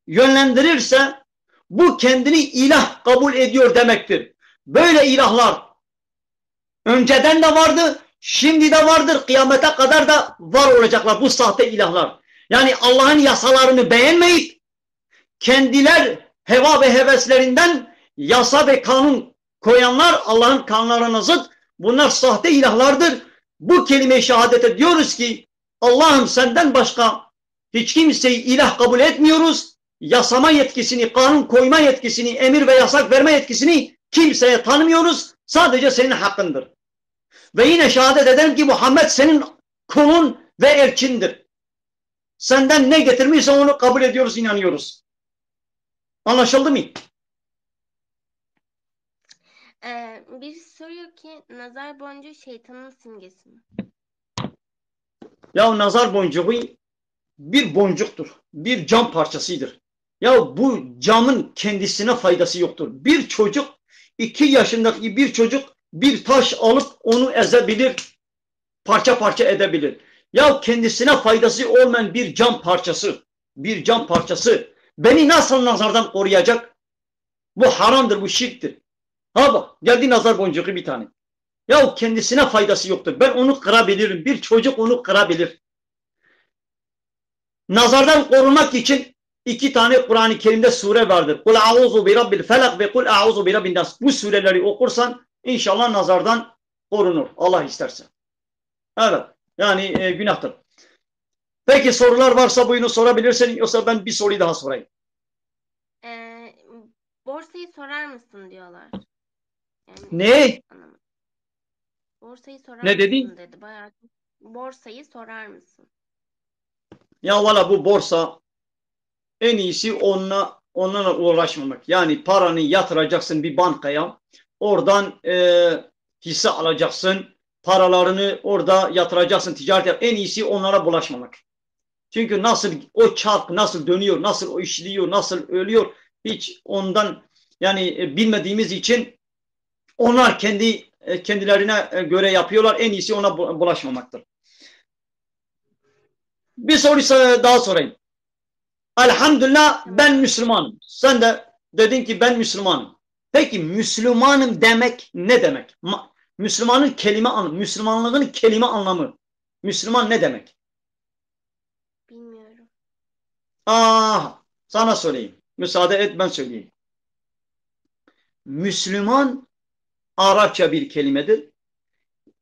yönlendirirse, bu kendini ilah kabul ediyor demektir. Böyle ilahlar önceden de vardı, şimdi de vardır, kıyamete kadar da var olacaklar bu sahte ilahlar. Yani Allah'ın yasalarını beğenmeyip kendiler heva ve heveslerinden yasa ve kanun koyanlar, Allah'ın kanunlarına zıt, bunlar sahte ilahlardır. Bu kelime-i şehadete diyoruz ki Allah'ım senden başka hiç kimseyi ilah kabul etmiyoruz. Yasama yetkisini, kanun koyma yetkisini, emir ve yasak verme yetkisini kimseye tanımıyoruz. Sadece senin hakkındır. Ve yine şehadet ederim ki Muhammed senin kulun ve elçindir. Senden ne getirmişse onu kabul ediyoruz, inanıyoruz. Anlaşıldı mı? Birisi soruyor ki nazar boncuğu şeytanın simgesi mi? Ya nazar boncuğu bir boncuktur. Bir cam parçasıdır. Ya bu camın kendisine faydası yoktur. Bir çocuk, 2 yaşındaki bir çocuk bir taş alıp onu ezebilir, parça parça edebilir. Ya kendisine faydası olmayan bir cam parçası beni nasıl nazardan koruyacak? Bu haramdır, bu şirktir. Ha bak, geldi nazar boncuğu bir tane. Ya kendisine faydası yoktur. Ben onu kırabilirim. Bir çocuk onu kırabilir. Nazardan korunmak için 2 tane Kur'an-ı Kerim'de sure vardır. Kul a'uzu bi rabbil felak ve kul a'uzu bi rabbin nas. Bu sureleri okursan inşallah nazardan korunur. Allah isterse. Evet. Yani günahtır. Peki sorular varsa buyurun sorabilirsin. Yoksa ben bir soruyu daha sorayım. Borsayı sorar mısın diyorlar. Yani, ne? anlamadım. Borsayı sorar Ne dedi? mısın dedi. Bayağı borsayı sorar mısın? Ya valla bu borsa en iyisi onlarla uğraşmamak. Yani paranı yatıracaksın bir bankaya. Oradan hisse alacaksın. Paralarını orada yatıracaksın. Ticaret yap. En iyisi onlara bulaşmamak. Çünkü nasıl o çark nasıl dönüyor, nasıl o işliyor, nasıl ölüyor hiç ondan yani bilmediğimiz için onlar kendilerine göre yapıyorlar. En iyisi ona bulaşmamaktır. Bir soru daha sorayım. Elhamdülillah ben Müslümanım. Sen de dedin ki ben Müslümanım. Peki Müslümanım demek ne demek? Müslümanlığın kelime anlamı. Müslüman ne demek? Bilmiyorum. Sana söyleyeyim. Müsaade et ben söyleyeyim. Müslüman Arapça bir kelimedir.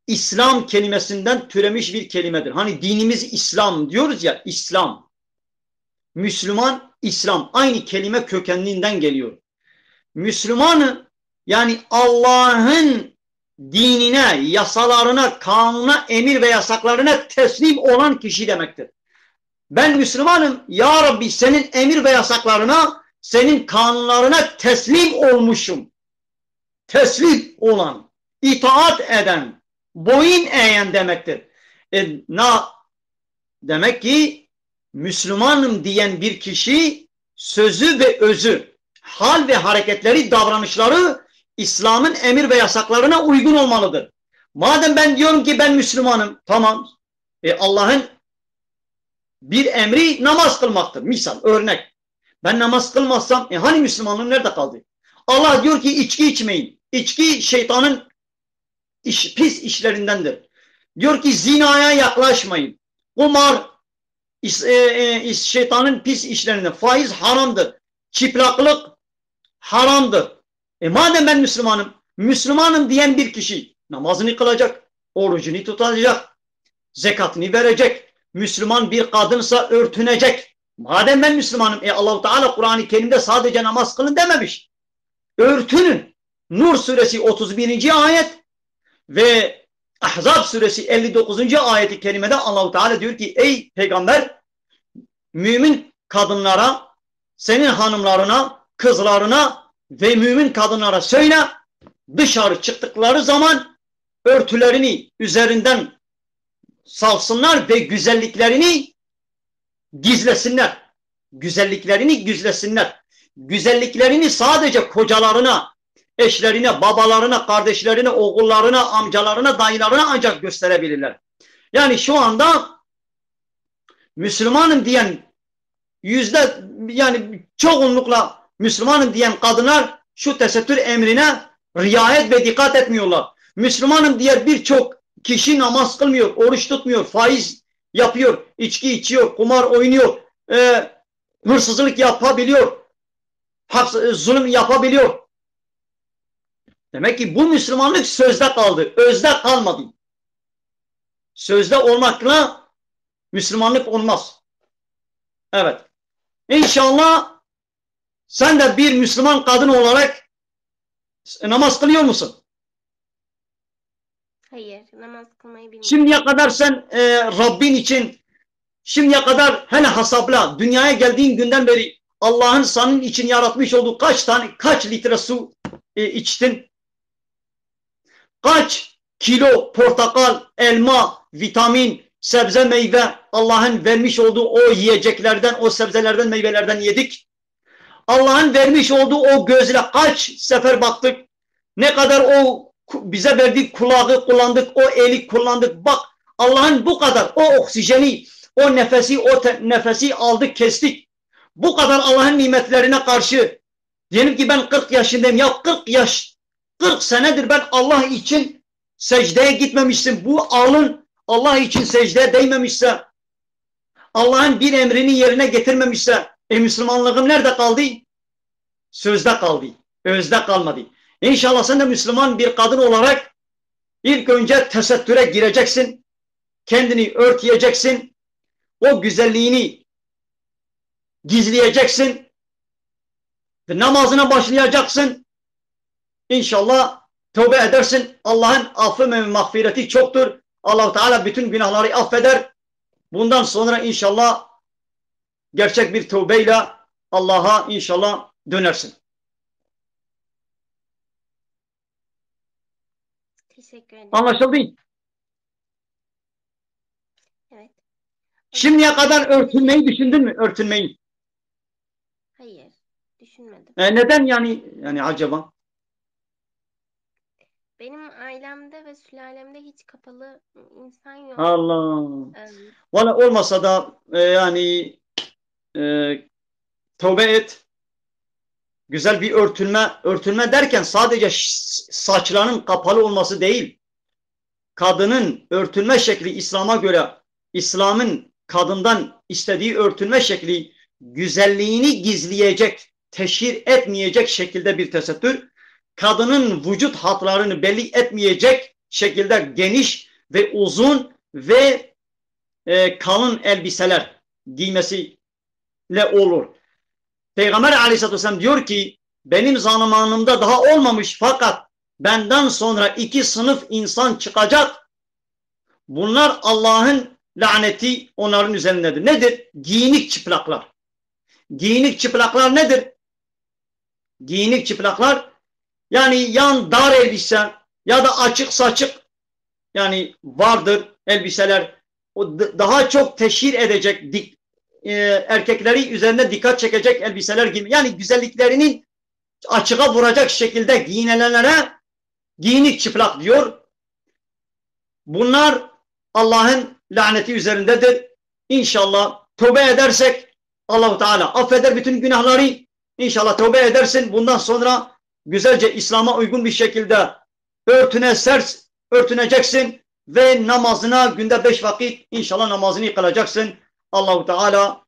İslam kelimesinden türemiş bir kelimedir. Hani dinimiz İslam diyoruz ya, İslam. Müslüman, İslam aynı kelime kökenliğinden geliyor. Müslümanı yani Allah'ın dinine, yasalarına, kanuna, emir ve yasaklarına teslim olan kişi demektir. Ben Müslümanım, ya Rabbi senin emir ve yasaklarına, senin kanunlarına teslim olmuşum. Teslim olan, itaat eden, boyun eğen demektir. Demek ki Müslümanım diyen bir kişi sözü ve özü, hal ve hareketleri, davranışları İslam'ın emir ve yasaklarına uygun olmalıdır. Madem ben diyorum ki ben Müslümanım, tamam. Allah'ın bir emri namaz kılmaktır. Misal, örnek. Ben namaz kılmazsam hani Müslümanlığım nerede kaldı? Allah diyor ki içki içmeyin. İçki şeytanın pis işlerindendir. Diyor ki zinaya yaklaşmayın. Kumar şeytanın pis işlerinden. Faiz haramdır. Çıplaklık haramdır. Madem ben Müslümanım, Müslümanım diyen bir kişi namazını kılacak, orucunu tutacak, zekatını verecek, Müslüman bir kadınsa örtünecek. Madem ben Müslümanım, Allah-u Teala Kur'an-ı Kerim'de sadece namaz kılın dememiş. Örtünün. Nur suresi 31. ayet ve Ahzab suresi 59. ayeti kerimede Allah-u Teala diyor ki ey peygamber mümin kadınlara, senin hanımlarına, kızlarına ve mümin kadınlara söyle dışarı çıktıkları zaman örtülerini üzerinden salsınlar ve güzelliklerini gizlesinler. Güzelliklerini gizlesinler. Güzelliklerini sadece kocalarına, eşlerine, babalarına, kardeşlerine, oğullarına, amcalarına, dayılarına ancak gösterebilirler. Yani şu anda Müslümanım diyen yani çoğunlukla Müslümanım diyen kadınlar şu tesettür emrine riayet ve dikkat etmiyorlar. Müslümanım diğer birçok kişi namaz kılmıyor, oruç tutmuyor, faiz yapıyor, içki içiyor, kumar oynuyor, hırsızlık yapabiliyor, zulüm yapabiliyor. Demek ki bu Müslümanlık sözde kaldı, özde kalmadı. Sözde olmakla Müslümanlık olmaz. Evet. İnşallah sen de bir Müslüman kadın olarak namaz kılıyor musun? Hayır, namaz kılmayı bilmiyorum. Şimdiye kadar sen Rabbin için şimdiye kadar hele hesapla dünyaya geldiğin günden beri Allah'ın senin için yaratmış olduğu kaç litre su içtin? Kaç kilo portakal, elma, vitamin, sebze, meyve Allah'ın vermiş olduğu o yiyeceklerden, o sebzelerden, meyvelerden yedik? Allah'ın vermiş olduğu o gözle kaç sefer baktık? Ne kadar o bize verdiği kulağı kullandık, o eli kullandık. Bak Allah'ın bu kadar o oksijeni, o nefesi aldık, kestik. Bu kadar Allah'ın nimetlerine karşı diyelim ki ben 40 yaşındayım. Ya 40 senedir ben Allah için secdeye gitmemiştim. Bu alın Allah için secdeye değmemişse, Allah'ın bir emrini yerine getirmemişse, Müslümanlığım nerede kaldı? Sözde kaldı. Özde kalmadı. İnşallah sen de Müslüman bir kadın olarak ilk önce tesettüre gireceksin. Kendini örtüyeceksin. O güzelliğini gizleyeceksin. Ve namazına başlayacaksın. İnşallah tövbe edersin. Allah'ın affı ve mağfireti çoktur. Allah-u Teala bütün günahları affeder. Bundan sonra inşallah gerçek bir tövbeyle Allah'a inşallah dönersin. Teşekkür ederim. Anlaşıldı? Evet. Şimdiye kadar örtünmeyi düşündün mü? Örtünmeyi. Hayır, düşünmedim. Neden yani acaba? Benim ailemde ve sülalemde hiç kapalı insan yok. Allah. Ee, Valla olmasa da e, tövbe et. Güzel bir örtünme derken sadece saçlarının kapalı olması değil. Kadının örtünme şekli İslam'a göre, İslam'ın kadından istediği örtünme şekli güzelliğini gizleyecek, teşhir etmeyecek şekilde bir tesettür. Kadının vücut hatlarını belli etmeyecek şekilde geniş ve uzun ve kalın elbiseler giymesiyle olur. Peygamber Aleyhisselatü Vesselam diyor ki benim zamanımda daha olmamış fakat benden sonra 2 sınıf insan çıkacak. Bunlar Allah'ın laneti onların üzerindedir. Nedir? Giyinik çıplaklar. Giyinik çıplaklar nedir? Giyinik çıplaklar yani yan dar elbise ya da açık saçık yani vardır elbiseler. O daha çok teşhir edecek erkekleri üzerine dikkat çekecek elbiseler gibi. Yani güzelliklerinin açığa vuracak şekilde giyinilenlere giyinik çıplak diyor. Bunlar Allah'ın laneti üzerindedir. İnşallah tövbe edersek Allah-u Teala affeder bütün günahları. İnşallah tövbe edersin. Bundan sonra güzelce İslam'a uygun bir şekilde örtüneceksin ve namazına günde 5 vakit inşallah namazını kılacaksın. Allah-u Teala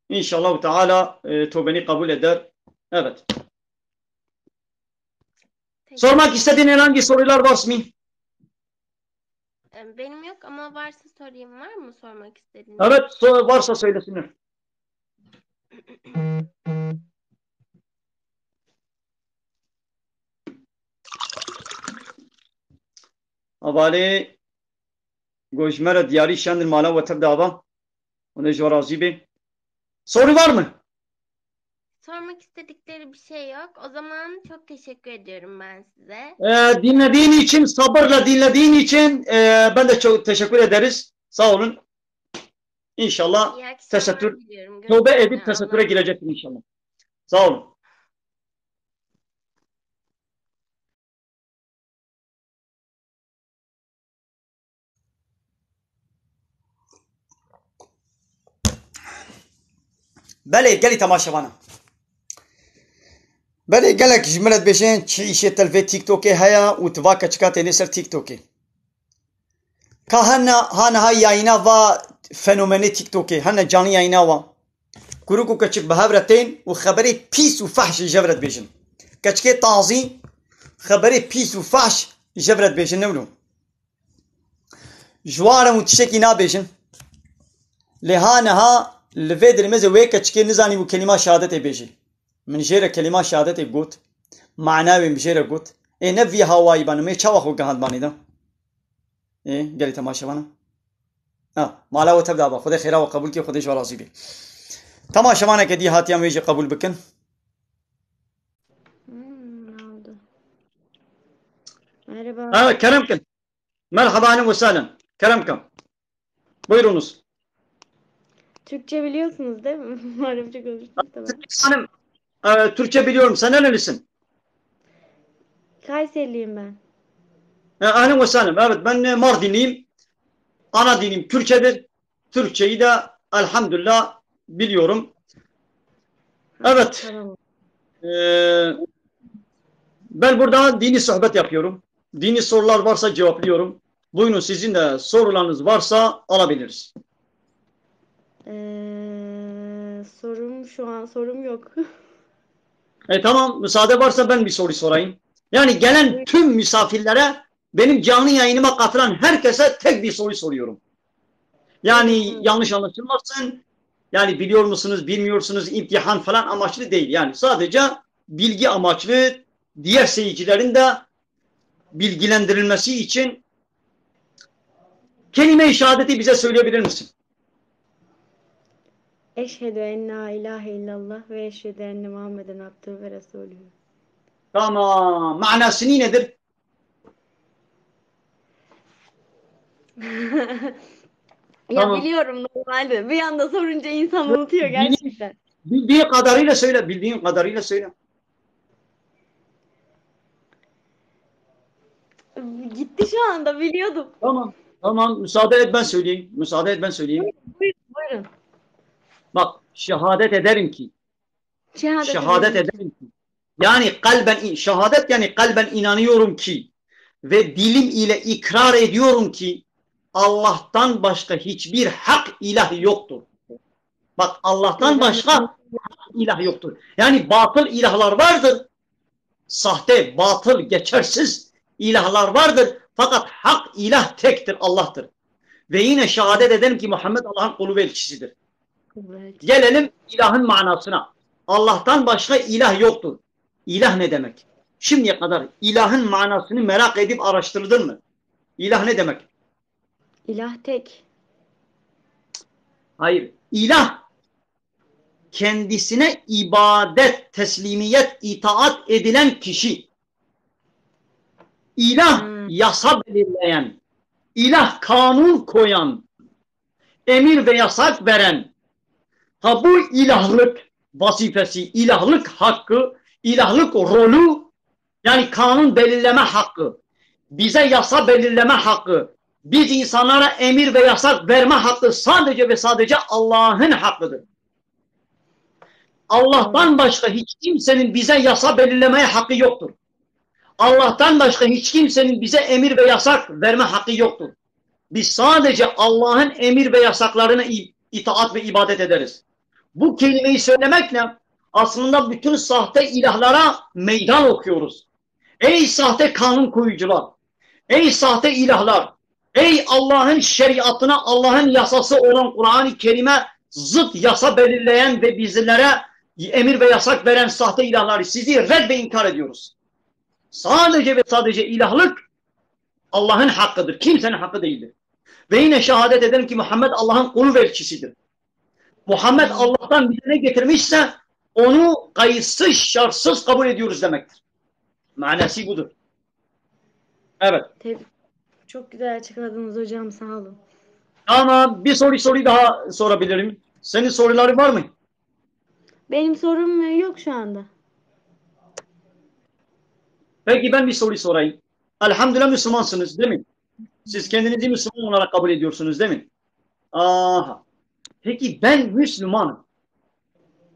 inşallah Teala tövbeni kabul eder. Evet. Sormak istediğin herhangi sorular var mı? Benim yok ama varsa sorayım. Var mı sormak istediğiniz? Evet, varsa söylesinler. Avale Gojmera diyari şendir mala ve tebdava. Ona jarazi be. Soru var mı? Sormak istedikleri bir şey yok. O zaman çok teşekkür ediyorum ben size. Dinlediğin için, sabırla dinlediğin için ben de çok teşekkür ederiz. Sağ olun. İnşallah İyi akşamlar tesettür, diliyorum. tövbe Görüşmek edip üzere. tesettüre Allah'a gireceksin inşallah. Sağ olun. بله گلی تماشاوانم بله گلک جملت بشین چی ایشه تلوی تیک توکی هیا و توا کچکا تینی سر تیک توکی که هنه های یاینا و فنومنی تیک توکی هنه جانی یاینا و کروکو کچک بهورتین و خبری پیس و فحش جبرت بشین کچکی تازی خبری پیس و فحش جبرت بشین نولو جوارم و تشکی نابشین لهانه ها لفيد المزه ويك تشكي نزاني وكلمة شهادة بيجي من جيرة كلمة شهادة بقول معناه بمجيرة قول إيه نبي هواي بانو مي شوا خو قهاد باني ده إيه قالي تماشى بانا ما لا وتبدأ با خذ خيرا وقبول كي خذ جوارازي بي تماشى بانا كدي هاتيام ويجي قبول بكن ne oldu? Merhaba. كرمكن مرحبا أهلا وسهلا كرمكم buyurunuz. Türkçe biliyorsunuz değil mi? Arapça konuştuk da ben. Hanım Türkçe biliyorum. Sen nerelisin? Kayserliyim ben. Ahlen ve sahlen. Evet ben Mardinliyim. Ana dilim Türkçedir. Türkçeyi de elhamdülillah biliyorum. Evet. Tamam. Ben burada dini sohbet yapıyorum. Dini sorular varsa cevaplıyorum. Buyurun sizin de sorularınız varsa alabiliriz. Sorum yok. Tamam müsaade varsa ben bir soru sorayım. Yani gelen tüm misafirlere benim canlı yayınıma katılan herkese tek bir soru soruyorum. Yani yanlış anlaşılmasın. Yani biliyor musunuz, bilmiyorsunuz, imtihan falan amaçlı değil. Yani sadece bilgi amaçlı, diğer seyircilerin de bilgilendirilmesi için kelime-i şehadeti bize söyleyebilir misin? Eşhedü en la ilahe illallah ve eşhedü enne Muhammeden abdühü ve resulühü. Tamam. Manası nedir? Ya Tamam. biliyorum normalde. Bir anda sorunca insan unutuyor gerçekten. Bildiğin kadarıyla söyle. Bildiğin kadarıyla söyle. Gitti şu anda biliyordum. Tamam. Tamam. Müsaade et ben söyleyeyim. Müsaade et ben söyleyeyim. Buyurun. Bak şehadet ederim ki. Şehadet ederim. ederim ki. Yani kalben şehadet yani kalben inanıyorum ki ve dilim ile ikrar ediyorum ki Allah'tan başka hiçbir hak ilah yoktur. Bak Allah'tan başka hak ilah yoktur. Yani batıl ilahlar vardır. Sahte, batıl, geçersiz ilahlar vardır. Fakat hak ilah tektir, Allah'tır. Ve yine şehadet ederim ki Muhammed Allah'ın kulu ve elçisidir. Evet. Gelelim ilahın manasına. Allah'tan başka ilah yoktur. İlah ne demek? Şimdiye kadar ilahın manasını merak edip araştırdın mı? İlah ne demek? İlah tek. Hayır. İlah kendisine ibadet, teslimiyet, itaat edilen kişi. İlah yasa belirleyen, ilah kanun koyan, emir ve yasak veren. Ha bu ilahlık vazifesi, ilahlık hakkı, ilahlık rolü yani kanun belirleme hakkı, bize yasa belirleme hakkı, biz insanlara emir ve yasak verme hakkı sadece ve sadece Allah'ın hakkıdır. Allah'tan başka hiç kimsenin bize yasa belirlemeye hakkı yoktur. Allah'tan başka hiç kimsenin bize emir ve yasak verme hakkı yoktur. Biz sadece Allah'ın emir ve yasaklarına itaat ve ibadet ederiz. Bu kelimeyi söylemekle aslında bütün sahte ilahlara meydan okuyoruz. Ey sahte kanun koyucular, ey sahte ilahlar, ey Allah'ın şeriatına, Allah'ın yasası olan Kur'an-ı Kerim'e zıt yasa belirleyen ve bizlere emir ve yasak veren sahte ilahları sizi red ve inkar ediyoruz. Sadece ve sadece ilahlık Allah'ın hakkıdır. Kimsenin hakkı değildir. Ve yine şehadet ederim ki Muhammed Allah'ın kulu ve elçisidir. Muhammed Allah'tan bize ne getirmişse onu kayıtsız, şartsız kabul ediyoruz demektir. Manası budur. Evet. Çok güzel açıkladınız hocam, sağ olun. Ama bir soru daha sorabilirim. Senin soruları var mı? Benim sorum yok şu anda. Peki ben bir soru sorayım. Elhamdülillah Müslümansınız değil mi? Siz kendinizi Müslüman olarak kabul ediyorsunuz değil mi? Aha. Peki ben Müslümanım.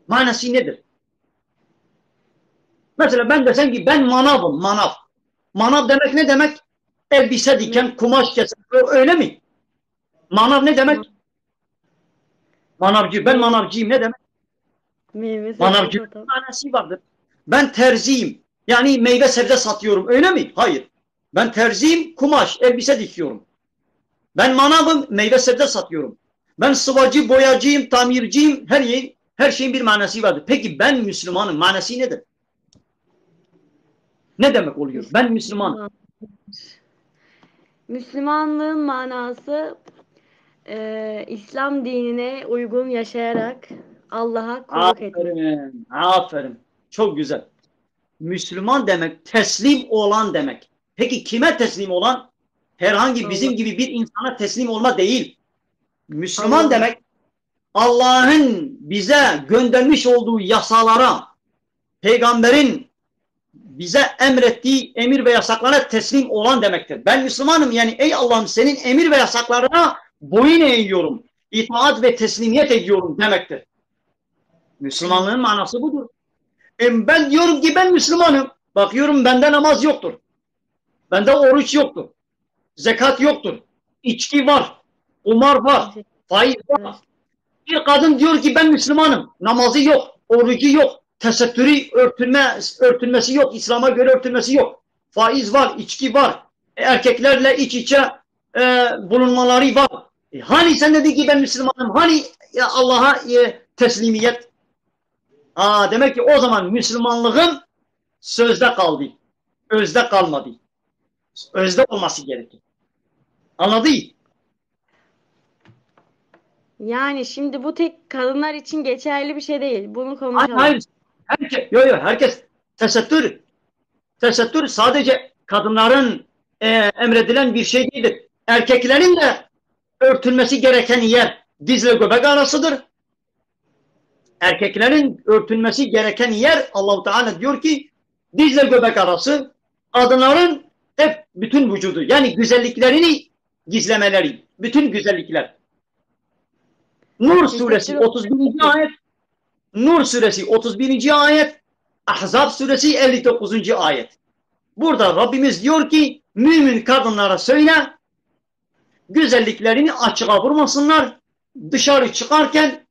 Manası nedir? Mesela ben desem ki ben manavım, manav. Manav demek ne demek? Elbise diken, kumaş kesen. Öyle mi? Manav ne demek? Manavcı. Ben manavcıyım ne demek? Manavcı manası vardır. Ben terziyim. Yani meyve sebze satıyorum. Öyle mi? Hayır. Ben terziyim, kumaş, elbise dikiyorum. Ben manavım, meyve sebze satıyorum. Ben sıvacı, boyacıyım, tamirciyim. Her şeyin bir manası vardır. Peki ben Müslümanım. Manası nedir? Ne demek oluyor? Ben Müslümanım. Müslümanlığın manası İslam dinine uygun yaşayarak Allah'a kulluk etmek. Aferin, aferin. Çok güzel. Müslüman demek teslim olan demek. Peki kime teslim olan? Herhangi bizim gibi bir insana teslim olma değil. Müslüman demek Allah'ın bize göndermiş olduğu yasalara, peygamberin bize emrettiği emir ve yasaklara teslim olan demektir. Ben Müslümanım yani ey Allah'ım senin emir ve yasaklarına boyun eğiyorum. İtaat ve teslimiyet ediyorum demektir. Müslümanlığın manası budur. Ben diyorum ki ben Müslümanım. Bakıyorum bende namaz yoktur. Bende oruç yoktur. Zekat yoktur. İçki var. Kumar var. Faiz var. Bir kadın diyor ki ben Müslümanım. Namazı yok. Orucu yok. Tesettürü örtülmesi yok. İslam'a göre örtülmesi yok. Faiz var. İçki var. Erkeklerle iç içe bulunmaları var. Hani sen dedin ki ben Müslümanım? Hani Allah'a teslimiyet? Demek ki o zaman Müslümanlığın sözde kaldı. Özde kalmadı. Özde olması gerekir. Anladın? Yani şimdi bu tek kadınlar için geçerli bir şey değil. Bunu Hayır, konuşalım. hayır. Herkes tesettür sadece kadınların emredilen bir şey değildir. Erkeklerin de örtülmesi gereken yer dizle göbek arasıdır. Erkeklerin örtülmesi gereken yer Allah-u Teala diyor ki dizle göbek arası, kadınların hep bütün vücudu yani güzelliklerini gizlemeleri, bütün güzellikler. Nur suresi 31. ayet, Nur suresi 31. ayet, Ahzab suresi 59. ayet. Burada Rabbimiz diyor ki mümin kadınlara söyle güzelliklerini açığa vurmasınlar, dışarı çıkarken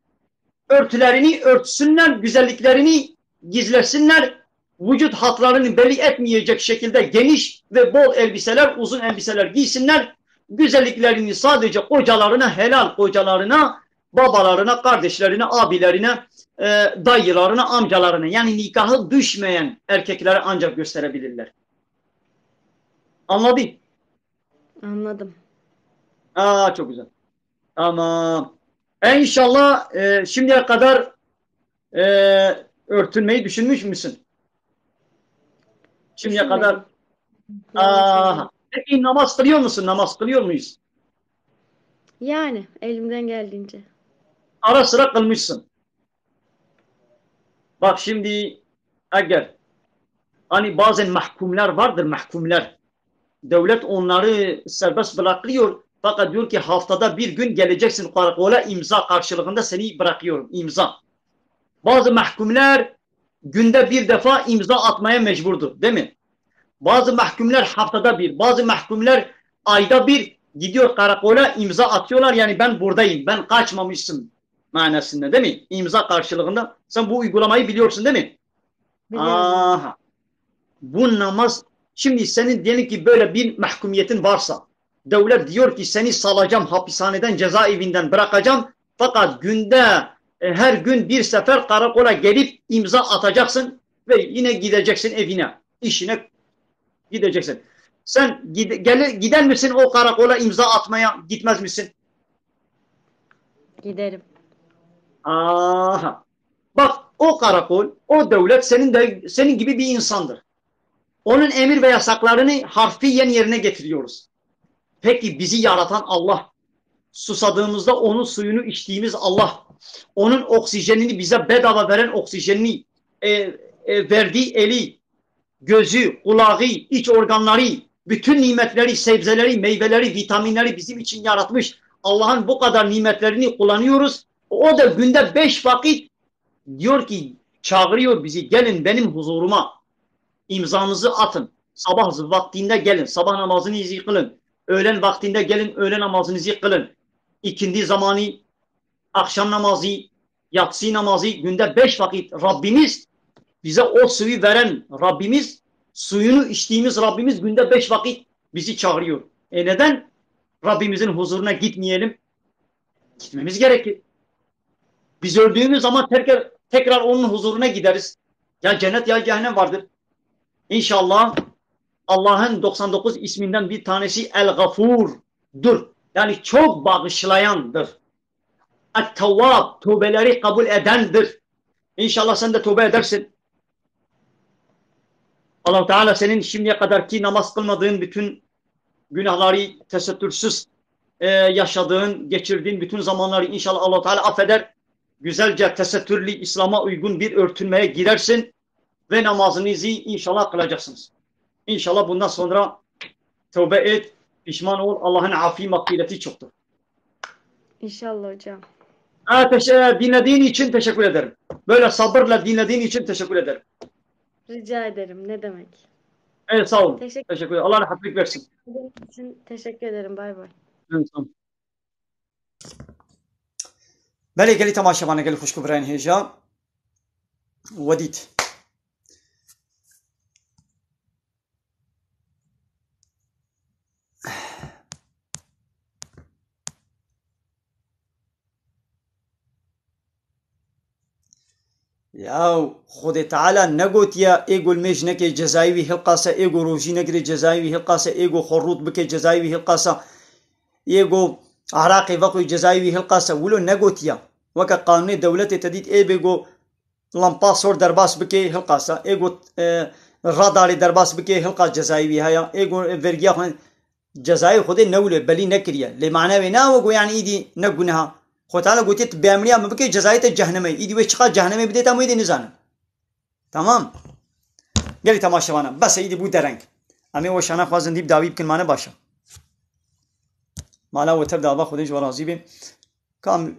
örtülerini örtsünler, güzelliklerini gizlesinler, vücut hatlarını belli etmeyecek şekilde geniş ve bol elbiseler, uzun elbiseler giysinler, güzelliklerini sadece kocalarına, helal kocalarına, babalarına, kardeşlerine, abilerine, dayılarına, amcalarına yani nikahı düşmeyen erkeklere ancak gösterebilirler. Anladın? Anladım. Çok güzel. Tamam. İnşallah şimdiye kadar örtünmeyi düşünmüş müsün? Şimdiye kadar. Peki namaz kılıyor musun? Namaz kılıyor muyuz? Yani elimden geldiğince. Ara sıra kılmışsın. Bak şimdi eğer hani bazen mahkumlar vardır, mahkumlar. Devlet onları serbest bırakıyor. Fakat diyor ki haftada bir gün geleceksin karakola imza karşılığında seni bırakıyorum. İmza. Bazı mahkumlar günde bir defa imza atmaya mecburdur. Değil mi? Bazı mahkumlar haftada bir, bazı mahkumlar ayda bir gidiyor karakola imza atıyorlar. Yani ben buradayım, ben kaçmamışsın manasında değil mi? İmza karşılığında. Sen bu uygulamayı biliyorsun değil mi? Biliyorum. Bu namaz, şimdi senin diyelim ki böyle bir mahkumiyetin varsa, devlet diyor ki seni salacağım hapishaneden, cezaevinden bırakacağım. Fakat günde her gün bir sefer karakola gelip imza atacaksın ve yine gideceksin evine, işine gideceksin. Sen gider misin o karakola imza atmaya, gitmez misin? Giderim. Bak o karakol, o devlet senin gibi bir insandır. Onun emir ve yasaklarını harfiyen yerine getiriyoruz. Peki bizi yaratan Allah, susadığımızda onun suyunu içtiğimiz Allah, onun oksijenini bize bedava veren oksijenini, verdiği eli, gözü, kulağı, iç organları, bütün nimetleri, sebzeleri, meyveleri, vitaminleri bizim için yaratmış. Allah'ın bu kadar nimetlerini kullanıyoruz. O da günde 5 vakit diyor ki çağırıyor bizi, gelin benim huzuruma, imzanızı atın. Sabah vaktinde gelin, sabah namazınızı kılın. Öğlen vaktinde gelin, öğlen namazınızı kılın. İkindi zamanı, akşam namazı, yatsı namazı, günde 5 vakit Rabbimiz, bize o suyu veren Rabbimiz, suyunu içtiğimiz Rabbimiz günde 5 vakit bizi çağırıyor. Neden? Rabbimizin huzuruna gitmeyelim. Gitmemiz gerekir. Biz öldüğümüz zaman tekrar onun huzuruna gideriz. Ya cennet ya cehennem vardır. İnşallah Allah'ın 99 isminden bir tanesi El-Gafur'dur. Yani çok bağışlayandır. Et-Tevvab, tövbeleri kabul edendir. İnşallah sen de tövbe edersin. Allah-u Teala senin şimdiye kadarki namaz kılmadığın bütün günahları tesettürsüz yaşadığın, geçirdiğin bütün zamanları inşallah Allah-u Teala affeder. Güzelce tesettürlü, İslam'a uygun bir örtünmeye girersin ve namazınızı inşallah kılacaksınız. İnşallah bundan sonra tövbe et, pişman ol. Allah'ın afi mağfireti çoktur. İnşallah hocam. Dinlediğin için teşekkür ederim. Böyle sabırla dinlediğin için teşekkür ederim. Rica ederim. Ne demek? Evet sağ olun. Teşekkür Teşekkür ederim. Allah rahatlık versin. ederim. için teşekkür ederim. Bay bay. بله گلی تماشاوانه گلی خوشکو برین هیجا ودید یا خود تعالی نگوت یا ایگو المیج نکی جزایوی هلقاسه ایگو روژی نگری جزایوی هلقاسه ایگو خروط بکی جزایوی هلقاسه ایگو عراقي وقوي جزائري هلقاسة ولو نقوتيا وكا قانوني دولة تديد اي بيقو لامباسور درباس بكي هلقاسة ايقو راداري درباس بكي هلقاس جزائري هيا ايقو فيرجيا خون جزائر خودي نولة بلي نكريا لمعنى بنا وقو يعني ايدي نقونها خوتانا قوتيت بامريا مبكي جزائر جهنمي ايدي ويشقا جهنمي بديتا مويدي نزانا تمام قالي تماشا وانا بس ايدي بو درنك امي وشانا خوازن ديب داوي بكن معنا باشا مالا وتبدا با خودش ورازي بي كامل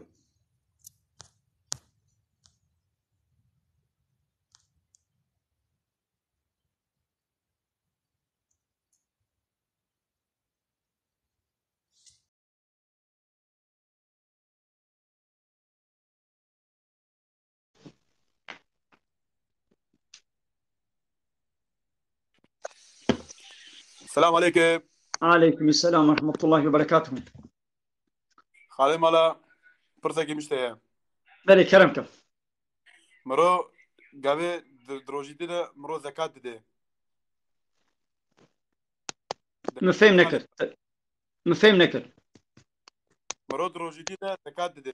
السلام عليكم. عليكم السلام ورحمة الله وبركاته. خالي مالا برسك مشتاق بلي كرمك مرو قابي دروجيتي ده مرو زكاة ده مفهم نكر مفهم نكر مرو دروجيتي ده زكاة ده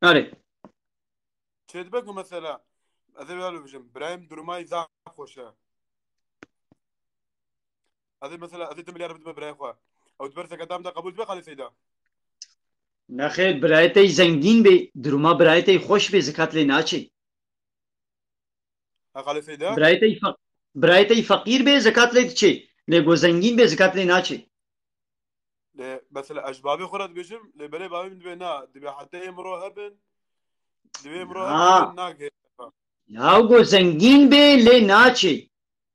أري شد بقى مثلا هذا بيقولوا بجم برايم درماي زاق خوشة هذا مثلا هذا 2 مليار بدم برايم خوا او تبرسك دام ده قبول بقى خالي سيدا نخير برايتي زنگين بي دروما برايتي خوش بي زكاة لي ناچي ها خالي سيدا برايتي فقير بي زكاة لي تچي لغو زنگين بي زكاة لي ناچي مثلا أشبابي خرط بجم لبلي بابي من بينا دبي حتى مرو هبن دبي مرو هب دبي ناقه ياو غو زنگين بي لي ناچي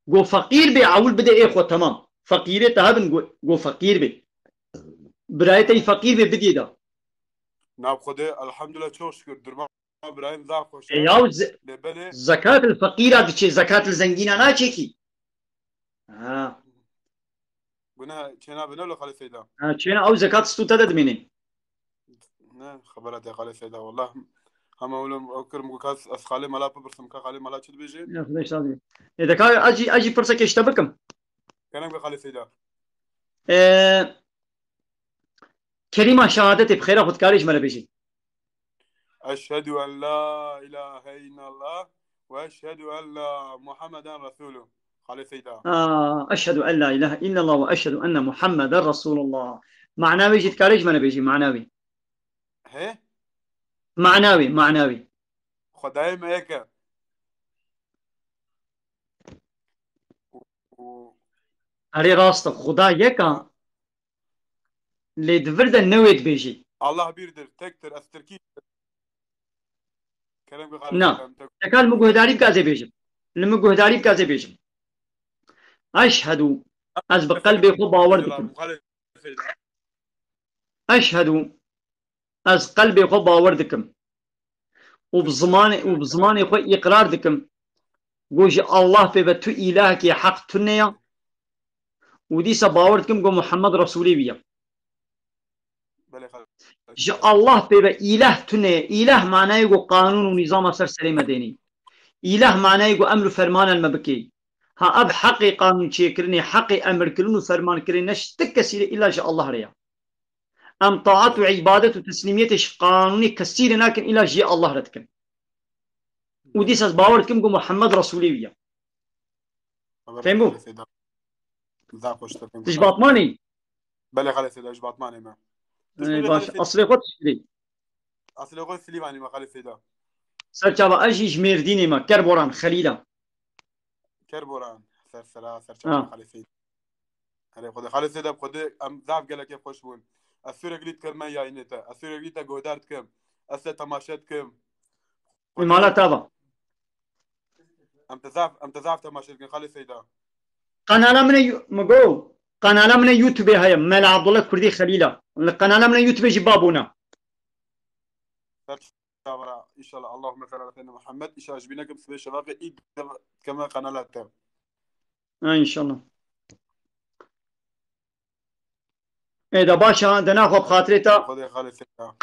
غو فقير بي عول بده اي خو تمام فقير تهبن غو فقير بي برايتي فقير بي بدي دا ناب خده الحمد لله çok şükür درما برايم زاق خوشة ياو لبلي زكاة الفقيرة تچي زكاة الزنگين ناچي كي قلنا شنا بنقول خالي سيدا چينا او زكاة ستوتا ددميني نه خبرت يا خالي سيدا والله هم اولم اكرم كاس اسخالي ملا برسم كخالي ملا تشد بيجي يا خدای شادي اذا كان اجي فرصه كشتبكم كان بخالي سيدا كلمه شهادتي بخير خد كاريج ملا بيجي اشهد ان لا اله الا الله واشهد ان محمدا رسوله خالي سيدا اشهد ان لا اله الا الله واشهد ان محمد رسول الله معناوي جيت كاريج ملا بيجي معناوي هي معناوي خداي ما هيك و... اري راست خدا يكا اللي دفرد النويت بيجي الله بيردر تكتر استركي كلام بخالي نا سيدا تكال مجهداري بكازي بيجي المجهداري بكازي بيجي اشهد از بقلبي خو باوردكم خالي سيدا اشهد از قلبي خو باوردكم وبزماني خو اقرار دكم گوش الله في بتو إلهك يا حق تنيا ودي سباورتكم جو محمد رسولي بيا بلي خالي جا الله في إله تنيا إله معناه يقول قانون ونظام أسر سليمة ديني إله معناه يقول أمر فرمان المبكي ها أب حقي قانون شيكرني حقي أمر كلون وفرمان كرني نشتك كثير إلا جاء الله ريا أم طاعة وعبادة وتسليمية قانوني كثير لكن إلا جاء الله ردكم ودي سباورتكم جو محمد رسولي بيا فهموا ذاك وش تكلم تجبط ماني بلي خالي سيدا اجباط ماني ما باش أصلي قد تشتري اصل اقول سليماني ما خالي سيدا سرچاوا اجي جمير ديني ما كربوران خليلا كربوران سر سلا سر شابا خالي سيدا علي خد خالي سيدا بخد ام ذاك قال كيف خوش بون السورة قلت كلمة يا إنتا السورة قلت جودارت كم أسا تماشات كم مالا تابا أم تزاف تماشات كم خالي سيدا قناة من مقو قناة من يوتيوب هاي مال عبد الله كردي خليلا القناة من يوتيوب جبابونا إن شاء الله اللهم صل على سيدنا محمد إن شاء الله جبيناكم سبي شباب إيد كما قنالات إن شاء الله إذا باشا دنا خب خاطرتا خذي خالي سيدا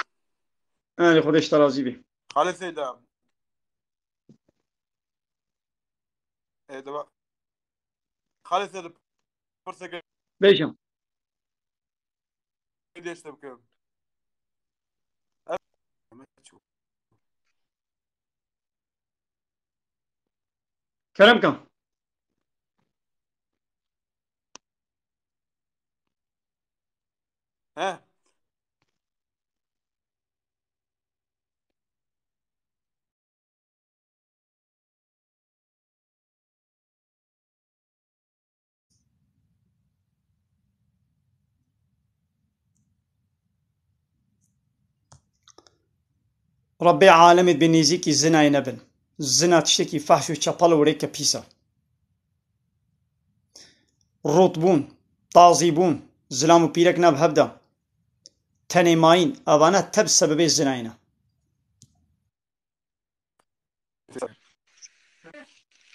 أنا خذ اشترازي به خالي سيدا إذا خالي سيدا فرصة بيجا ليش تبكم كلام كم ها ربي عالمت بنيزيكي زنا ينبن الزنا تشتكي فحش وشابال وريكا بيسا رطبون طازيبون زلام بيرك ناب هبدا تاني ماين أبانا تب سبب الزناينا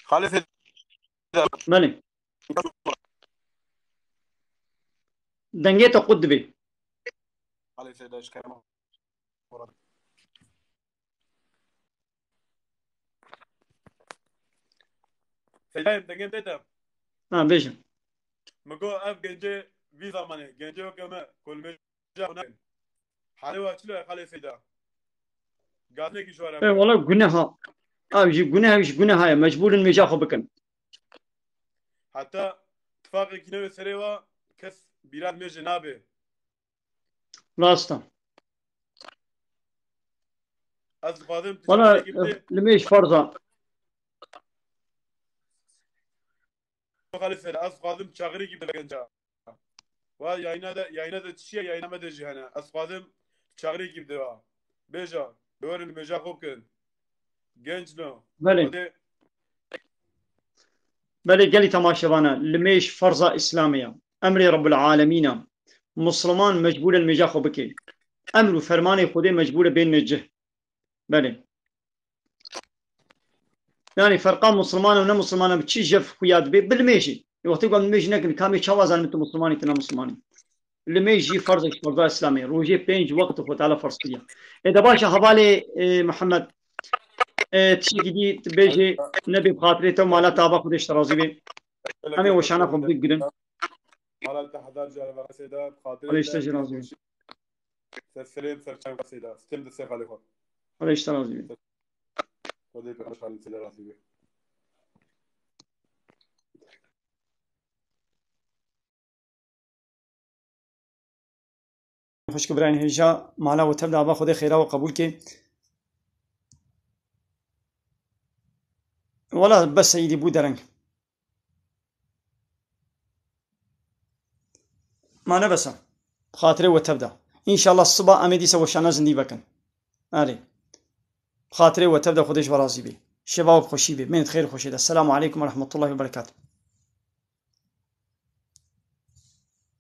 خالد مالي دنجيتو قدبي خالد سيداش كلام سيدايم دنجيم ديتا بيجن مكو اف جنجي في زمانه جنجي كما كل مجا هناك حلوة شلو خالد سيدا قاعدني كي شوارع والله قناها يجي قناها مش قناها مجبور إن مجاخو بكن حتى اتفاق كينو سريوا كس بيراد مجا نابه راستا از قادم والله تشكيلي كبدي لميش فرضا خالد سيدا از قادم تشاغري كبدي لجنجا وياينا دا تشيا ياينا ما دجي هنا از قادم تشاغري كبدي بيجا بورن مجا خوكن جنجنو بلي بلي قالي تماشبانا لميش فرضا إسلامية أمري رب العالمين مسلمان مجبور المجاخو بكي أمر فرماني خودي مجبور بين مجه بلي يعني فرقان مسلمان ونا مسلمان بتشي جف خياد بي بالميشي وقت يقول الميش نكن كامي شوازان انتم مسلماني تنا مسلماني اللي ما يجي فرض اسلامي روجي بينج وقت فوت على فرصيه اذا باشا حوالي محمد تشي جديد بيجي نبي بخاطرته مالا تابع خدش ترازي بي امي وشانا خم بيك جدن مالا تحضر جارة سيدا بخاطرته خدش ترازي بي سلسلين سرچان سيدا ستم دسي خالي خدش ترازي بي خدي بقى خالي سيدا راسي بي خوش كبرين هجا مالا وتبدا با خدي خيرا وقبول كي ولا بس سيدي بودرنگ ما نبسا خاطري وتبدا ان شاء الله الصبح امدي سو شانا زندي بكن اري خاطري وتبدا خدش برازي بي شباب خوشي بي من خير خوشي السلام عليكم ورحمه الله وبركاته